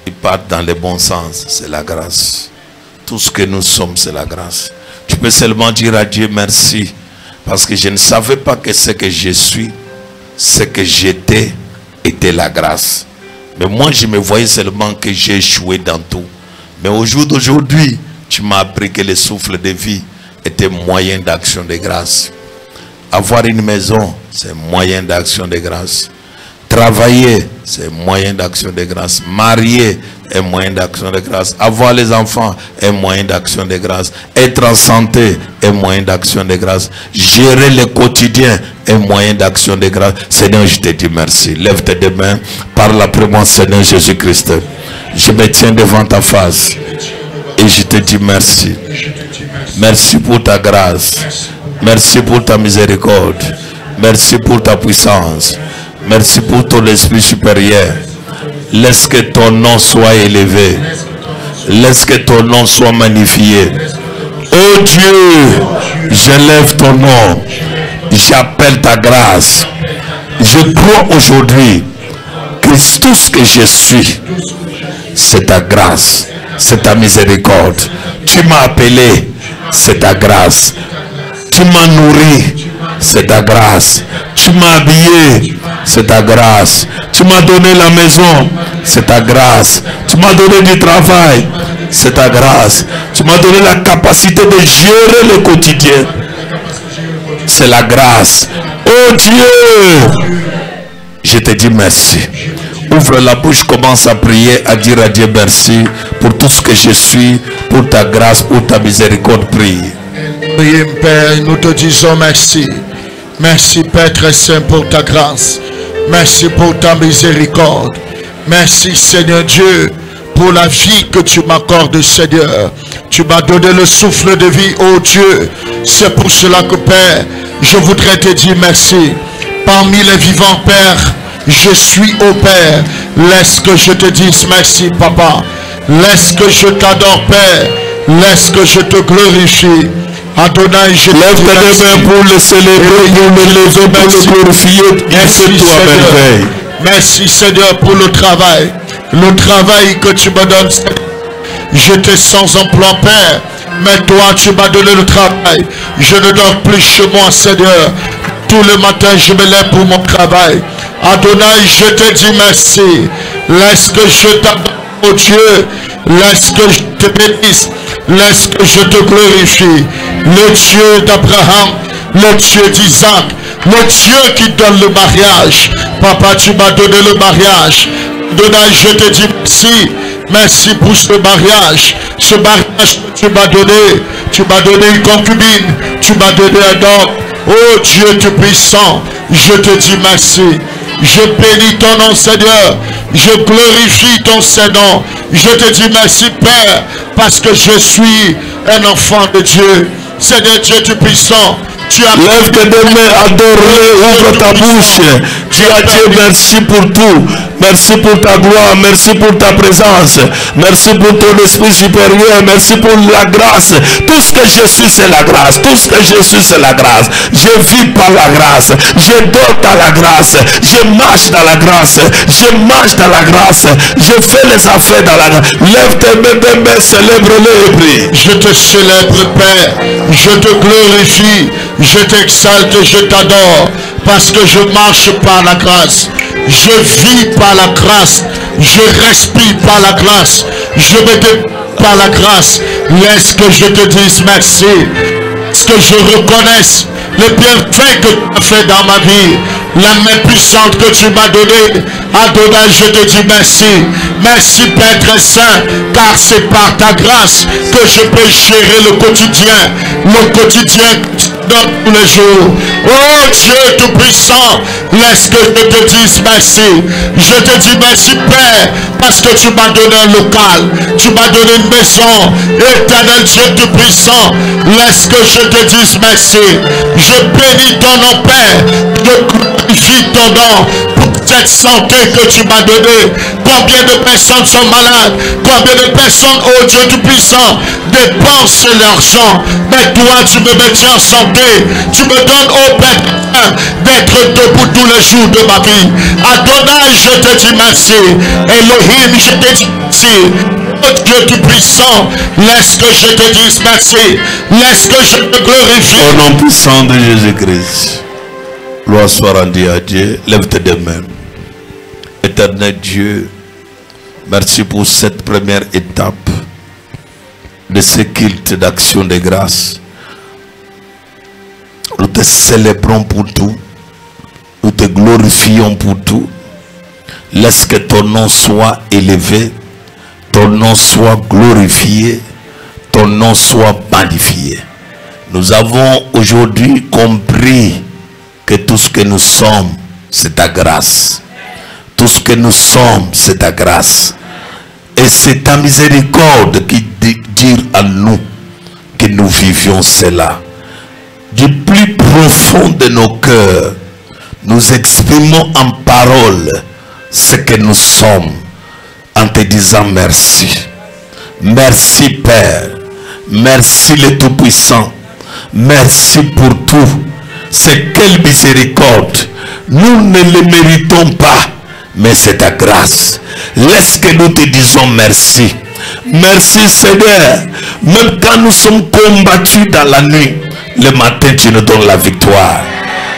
Ils partent dans le bon sens. C'est la grâce. Tout ce que nous sommes, c'est la grâce. Tu peux seulement dire à Dieu merci. Parce que je ne savais pas que ce que je suis, ce que j'étais, était la grâce. Mais moi, je me voyais seulement que j'ai échoué dans tout. Mais au jour d'aujourd'hui, tu m'as appris que le souffle de vie était moyen d'action de grâce. Avoir une maison, c'est moyen d'action de grâce. Travailler, c'est moyen d'action de grâce. Marier est moyen d'action de grâce. Avoir les enfants est moyen d'action de grâce. Être en santé est moyen d'action de grâce. Gérer le quotidien est moyen d'action de grâce. Seigneur, je te dis merci. Lève tes deux mains. Parle après moi, Seigneur Jésus-Christ. Je me tiens devant ta face. Et je te dis merci. Merci pour ta grâce. Merci pour ta miséricorde. Merci pour ta puissance. Merci pour ton esprit supérieur. Laisse que ton nom soit élevé. Laisse que ton nom soit magnifié. Oh Dieu, j'élève ton nom. J'appelle ta grâce. Je crois aujourd'hui que tout ce que je suis, c'est ta grâce. C'est ta miséricorde. Tu m'as appelé, c'est ta grâce. Tu m'as nourri, c'est ta grâce. Tu m'as habillé, c'est ta grâce. Tu m'as donné la maison, c'est ta grâce. Tu m'as donné du travail, c'est ta grâce. Tu m'as donné la capacité de gérer le quotidien, c'est la grâce. Oh Dieu, je te dis merci. Ouvre la bouche, commence à prier, à dire à Dieu merci pour tout ce que je suis, pour ta grâce, pour ta miséricorde. Prie. Oui, Père, nous te disons merci. Merci, Père très saint, pour ta grâce. Merci pour ta miséricorde. Merci, Seigneur Dieu, pour la vie que tu m'accordes, Seigneur. Tu m'as donné le souffle de vie, oh Dieu. C'est pour cela que, Père, je voudrais te dire merci. Parmi les vivants, Père, je suis au Père. Laisse que je te dise merci, Papa. Laisse que je t'adore, Père. Laisse que je te glorifie. Adonai, je Lève te dis tes merci. mains pour le célébrer, pour le lever, pour le glorifier. Merci, Fais-toi Seigneur. merveille. Merci Seigneur pour le travail. Le travail que tu me donnes. J'étais sans emploi, Père. Mais toi, tu m'as donné le travail. Je ne dors plus chez moi, Seigneur. Tous les matins, je me lève pour mon travail. Adonai, je te dis merci. Laisse que je t'adore, oh Dieu. Laisse que je te bénisse. Laisse que je te glorifie. Le Dieu d'Abraham, le Dieu d'Isaac, le Dieu qui donne le mariage. Papa, tu m'as donné le mariage. Adonai, je te dis merci. Merci pour ce mariage. Ce mariage que tu m'as donné. Tu m'as donné une concubine. Tu m'as donné un homme. Oh Dieu Tout-Puissant, je te dis merci. Je bénis ton nom, Seigneur. Je glorifie ton Saint-Nom. Je te dis merci, Père, parce que je suis un enfant de Dieu. Seigneur Dieu Tout-Puissant, tu as... Lève tes deux mains, adore-le, ouvre ta bouche. Dis à Dieu merci pour tout. Merci pour ta gloire, merci pour ta présence, merci pour ton esprit supérieur, merci pour la grâce. Tout ce que je suis, c'est la grâce. Tout ce que je suis, c'est la grâce. Je vis par la grâce. Je dors dans la grâce. Je marche dans la grâce. Je marche dans la grâce. Je fais les affaires dans la grâce. Lève tes mains, célèbre-le et prie. Je te célèbre, Père. Je te glorifie. Je t'exalte, je t'adore. Parce que je marche par la grâce. Je vis par la grâce. Je respire par la grâce. Je me déplace par la grâce. Laisse que je te dise merci. Laisse que je reconnaisse le bienfait que tu as fait dans ma vie. La main puissante que tu m'as donnée. Adonai, je te dis merci. Merci Père très saint, car c'est par ta grâce que je peux gérer le quotidien. Le quotidien que tu donnes tous les jours. Oh Dieu Tout-Puissant, laisse que je te dise merci. Je te dis merci Père, parce que tu m'as donné un local. Tu m'as donné une maison. Éternel Dieu Tout-Puissant, laisse que je te dise merci. Je bénis ton nom Père. Je glorifie ton nom pour cette santé que tu m'as donnée. Combien de personnes sont malades? Combien de personnes, oh Dieu Tout-Puissant, dépensent l'argent? Mais toi, tu me maintiens en santé. Tu me donnes, oh Père, d'être debout tous les jours de ma vie. Adonai, je te dis merci. Elohim, je te dis merci. Oh Dieu Tout-Puissant, laisse que je te dise merci. Laisse que je te glorifie. Au nom puissant de Jésus-Christ. Gloire soit rendue à Dieu. Lève tes deux mains. Éternel Dieu, merci pour cette première étape de ce culte d'action de grâce. Nous te célébrons pour tout. Nous te glorifions pour tout. Laisse que ton nom soit élevé. Ton nom soit glorifié. Ton nom soit magnifié. Nous avons aujourd'hui compris que tout ce que nous sommes, c'est ta grâce. Tout ce que nous sommes, c'est ta grâce. Et c'est ta miséricorde qui dit à nous que nous vivions cela. Du plus profond de nos cœurs, nous exprimons en parole ce que nous sommes en te disant merci. Merci Père. Merci le Tout-Puissant. Merci pour tout. C'est quelle miséricorde. Nous ne le méritons pas, mais c'est ta grâce. Laisse que nous te disons merci. Merci Seigneur. Même quand nous sommes combattus dans la nuit, le matin tu nous donnes la victoire.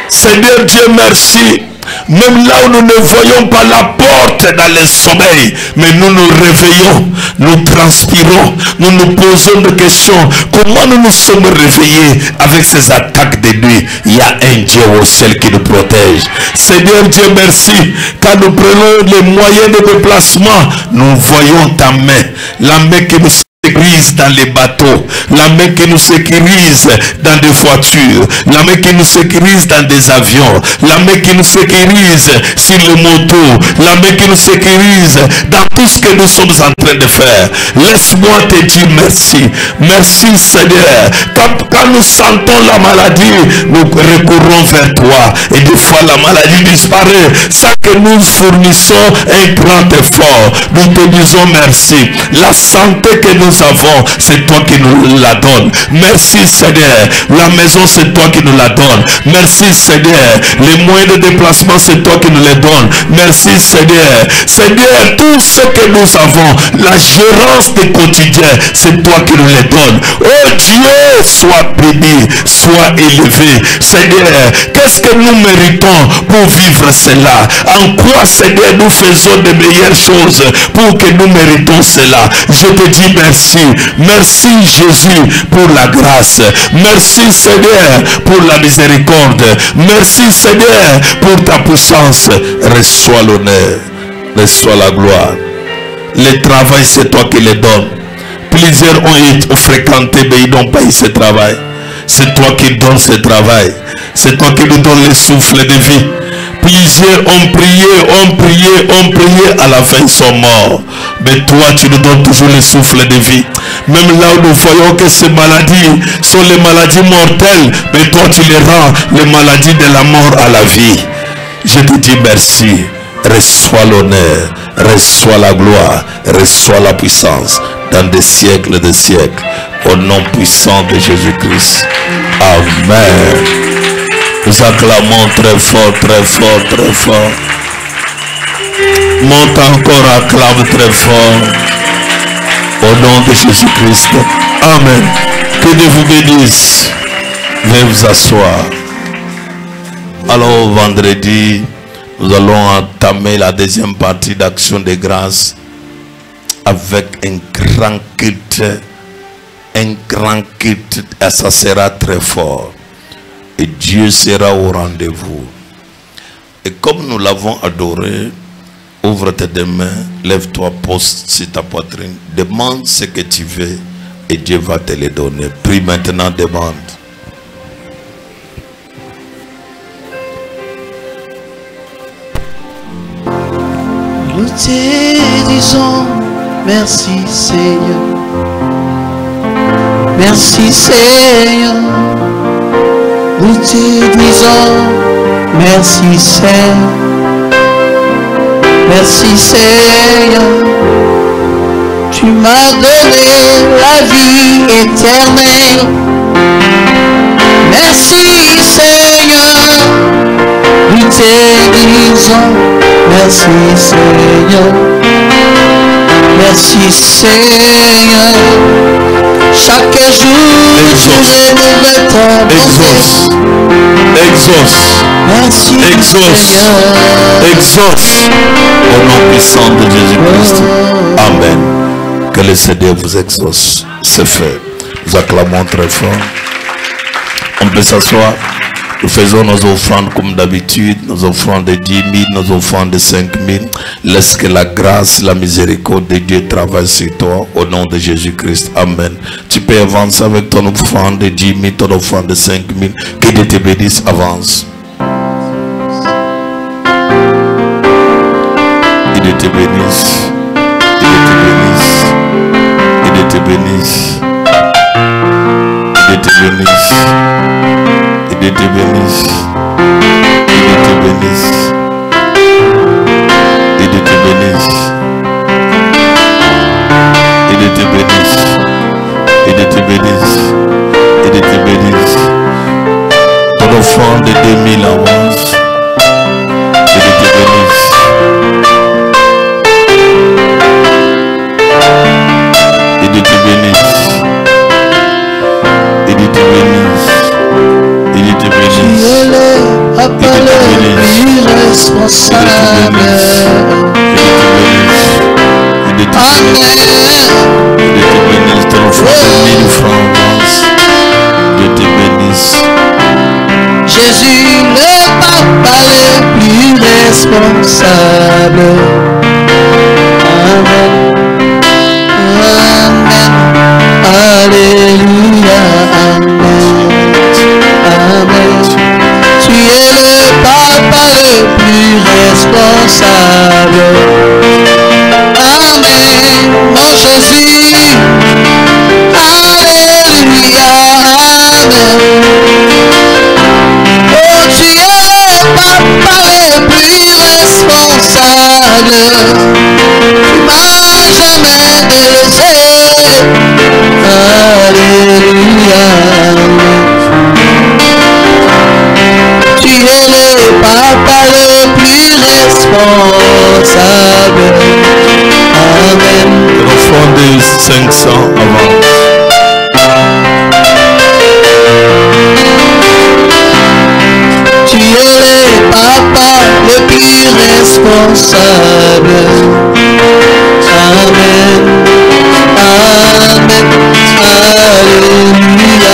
Seigneur Dieu, merci. Même là où nous ne voyons pas la porte dans le sommeil, mais nous nous réveillons, nous transpirons, nous nous posons des questions. Comment nous nous sommes réveillés avec ces attaques de nuit? Il y a un Dieu au ciel qui nous protège. Seigneur Dieu, merci. Quand nous prenons les moyens de déplacement, nous voyons ta main, la main qui nous sécurise dans les bateaux, la main qui nous sécurise dans des voitures, la main qui nous sécurise dans des avions, la main qui nous sécurise sur les motos, la main qui nous sécurise dans tout ce que nous sommes en train de faire. Laisse-moi te dire merci. Merci Seigneur. Quand nous sentons la maladie, nous recourons vers toi. Et des fois la maladie disparaît sans que nous fournissons un grand effort. Nous te disons merci. La santé que nous nous avons, c'est toi qui nous la donnes. Merci Seigneur. La maison, c'est toi qui nous la donnes. Merci Seigneur. Les moyens de déplacement, c'est toi qui nous les donnes. Merci Seigneur. Seigneur, tout ce que nous avons, la gérance des quotidiens, c'est toi qui nous les donnes. Oh Dieu, sois béni, sois élevé. Seigneur, qu'est-ce que nous méritons pour vivre cela? En quoi, Seigneur, nous faisons de meilleures choses pour que nous méritons cela? Je te dis merci. Merci Jésus pour la grâce. Merci Seigneur pour la miséricorde. Merci Seigneur pour ta puissance. Reçois l'honneur, reçois la gloire. Le travail, c'est toi qui le donnes. Plusieurs ont fréquenté, mais ils n'ont pas eu ce travail. C'est toi qui donnes ce travail. C'est toi qui nous donnes le souffle de vie. Plusieurs ont prié, à la fin ils sont morts. Mais toi, tu nous donnes toujours le souffle de vie. Même là où nous voyons que ces maladies sont les maladies mortelles, mais toi tu les rends les maladies de la mort à la vie. Je te dis merci. Reçois l'honneur, reçois la gloire, reçois la puissance dans des siècles de siècles. Au nom puissant de Jésus-Christ. Amen. Nous acclamons très fort, très fort, très fort. Monte encore, acclame très fort. Au nom de Jésus-Christ. Amen. Que Dieu vous bénisse. Veuillez vous asseoir. Alors vendredi, nous allons entamer la deuxième partie d'Action de grâce avec un grand culte. Un grand culte, et ça sera très fort. Et Dieu sera au rendez-vous. Et comme nous l'avons adoré, ouvre tes deux mains, lève-toi, pose sur ta poitrine, demande ce que tu veux et Dieu va te le donner. Prie maintenant, demande. Nous te disons merci Seigneur. Merci Seigneur. Nous te disons merci Seigneur. Merci Seigneur. Tu m'as donné la vie éternelle. Merci Seigneur. Nous te disons merci Seigneur. Merci Seigneur. Chaque jour tu renouvelles ta bonté. Exauce. Merci Seigneur. Exauce. Au nom puissant de Jésus-Christ. Amen. Que le Seigneur vous exauce. C'est fait. Nous acclamons très fort. On peut s'asseoir. Nous faisons nos offrandes comme d'habitude, nos offrandes de 10 000, nos offrandes de 5 000. Laisse que la grâce, la miséricorde de Dieu travaille sur toi au nom de Jésus-Christ. Amen. Tu peux avancer avec ton offrande de 10 000, ton offrande de 5 000. Que Dieu te bénisse, avance. Que Dieu te bénisse. Que Dieu te bénisse. Que Dieu te bénisse. Que Dieu te bénisse. Que Dieu te bénisse. Que Dieu te bénisse. Que Dieu te bénisse. Que Dieu te bénisse. Que Dieu te bénisse. Que Dieu te bénisse. Ton offrande de 2000 avance. Que Dieu te bénisse. Que Dieu te bénisse. Que Dieu te bénisse. Responsable. Jésus le papa le plus responsable. Amen. Amen. Alléluia. Amen. Amen. Tu es le papa le plus responsable. Amen, mon Jésus. Alléluia. Amen. Oh, tu es le papa le plus responsable. Tu m'as Alléluia. Tu es le papa le plus responsable. Amen. L'enfant de 500 avant. Tu es le papa le plus responsable. Amen. Amen. Alléluia.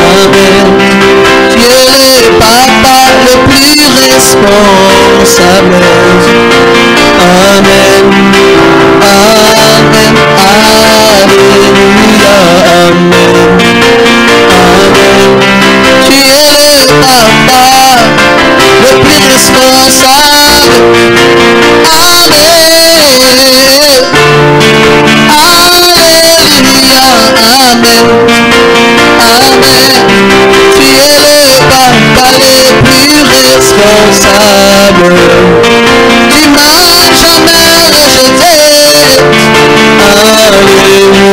Amen. Tu es le papa le plus responsable. Amen. Amen. Alléluia. Amen. Amen. Tu es le papa le plus responsable. Amen. Alléluia. Amen. Amen. Tu es le papa le plus responsable. Tu m'as jamais rejeté. Alléluia.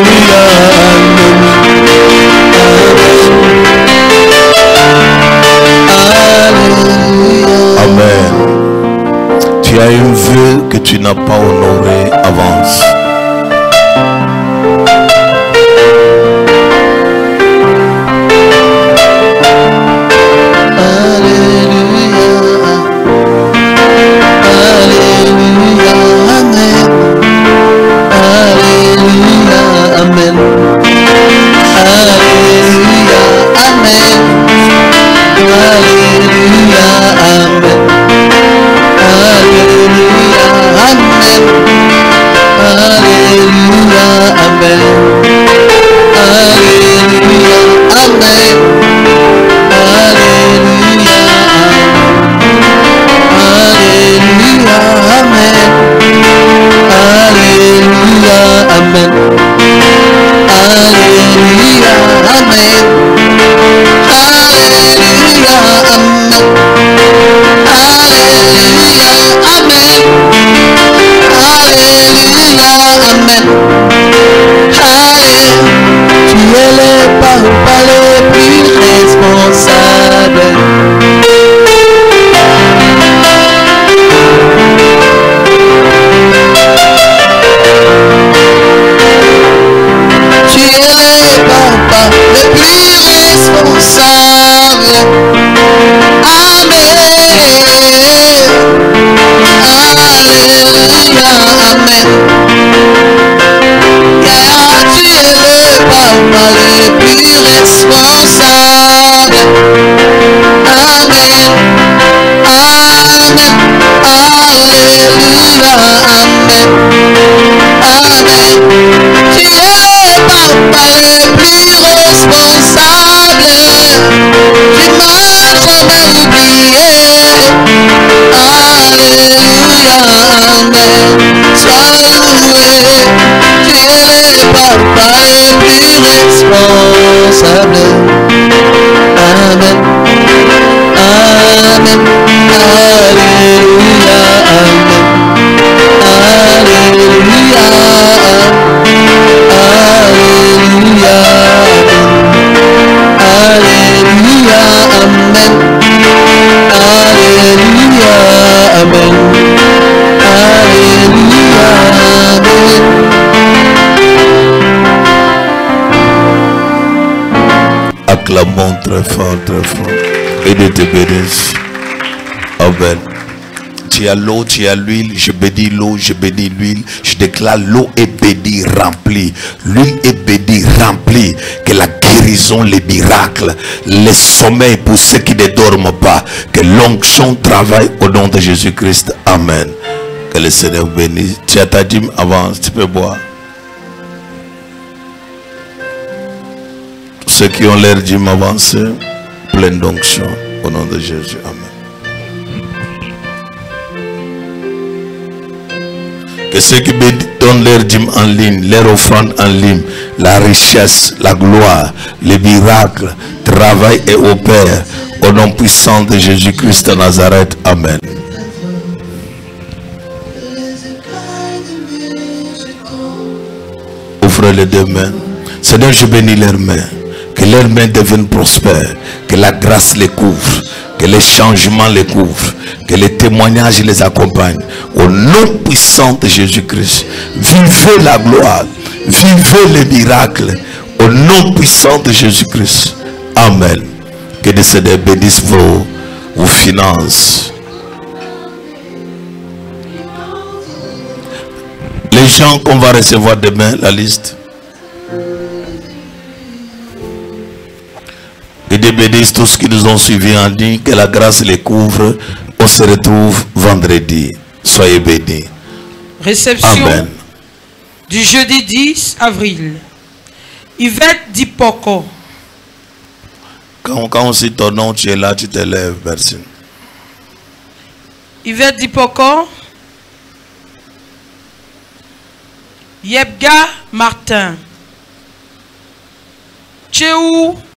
Amen. Tu as un vœu que tu n'as pas honoré, avance. Acclamons très fort, très fort. Et Dieu te bénisse. Amen. Tu as l'eau, tu as l'huile. Je bénis l'eau, je bénis l'huile. Je déclare l'eau est bénie, remplie. L'huile est bénie, remplie. Que la guérison, les miracles, les sommeils pour ceux qui ne dorment pas. Que l'onction travaille au nom de Jésus-Christ. Amen. Que le Seigneur bénisse. Tu as ta dîme, avance, tu peux boire. Ceux qui ont l'air dîme avancée, plein d'onction au nom de Jésus. Amen. Que ceux qui donnent leur dîme en ligne, leur offrande en ligne, la richesse, la gloire, les miracles, travaillent et opèrent au nom puissant de Jésus-Christ de Nazareth. Amen. Ouvrez les deux mains. Seigneur, je bénis leurs mains. Que leurs mains deviennent prospères. Que la grâce les couvre. Que les changements les couvrent. Que les témoignages les accompagnent. Au nom puissant de Jésus-Christ. Vivez la gloire. Vivez les miracles. Au nom puissant de Jésus-Christ. Amen. Que le Seigneur bénisse vos finances. Les gens qu'on va recevoir demain, la liste. Que Dieu bénisse tous ceux qui nous ont suivis en ligne. Que la grâce les couvre. On se retrouve vendredi. Soyez bénis. Réception Amen. du jeudi 10 avril. Yvette Dipoko. Quand on cite ton nom, tu es là, tu te lèves, merci. Yvette Dipoko. Yebga Martin. Tchéou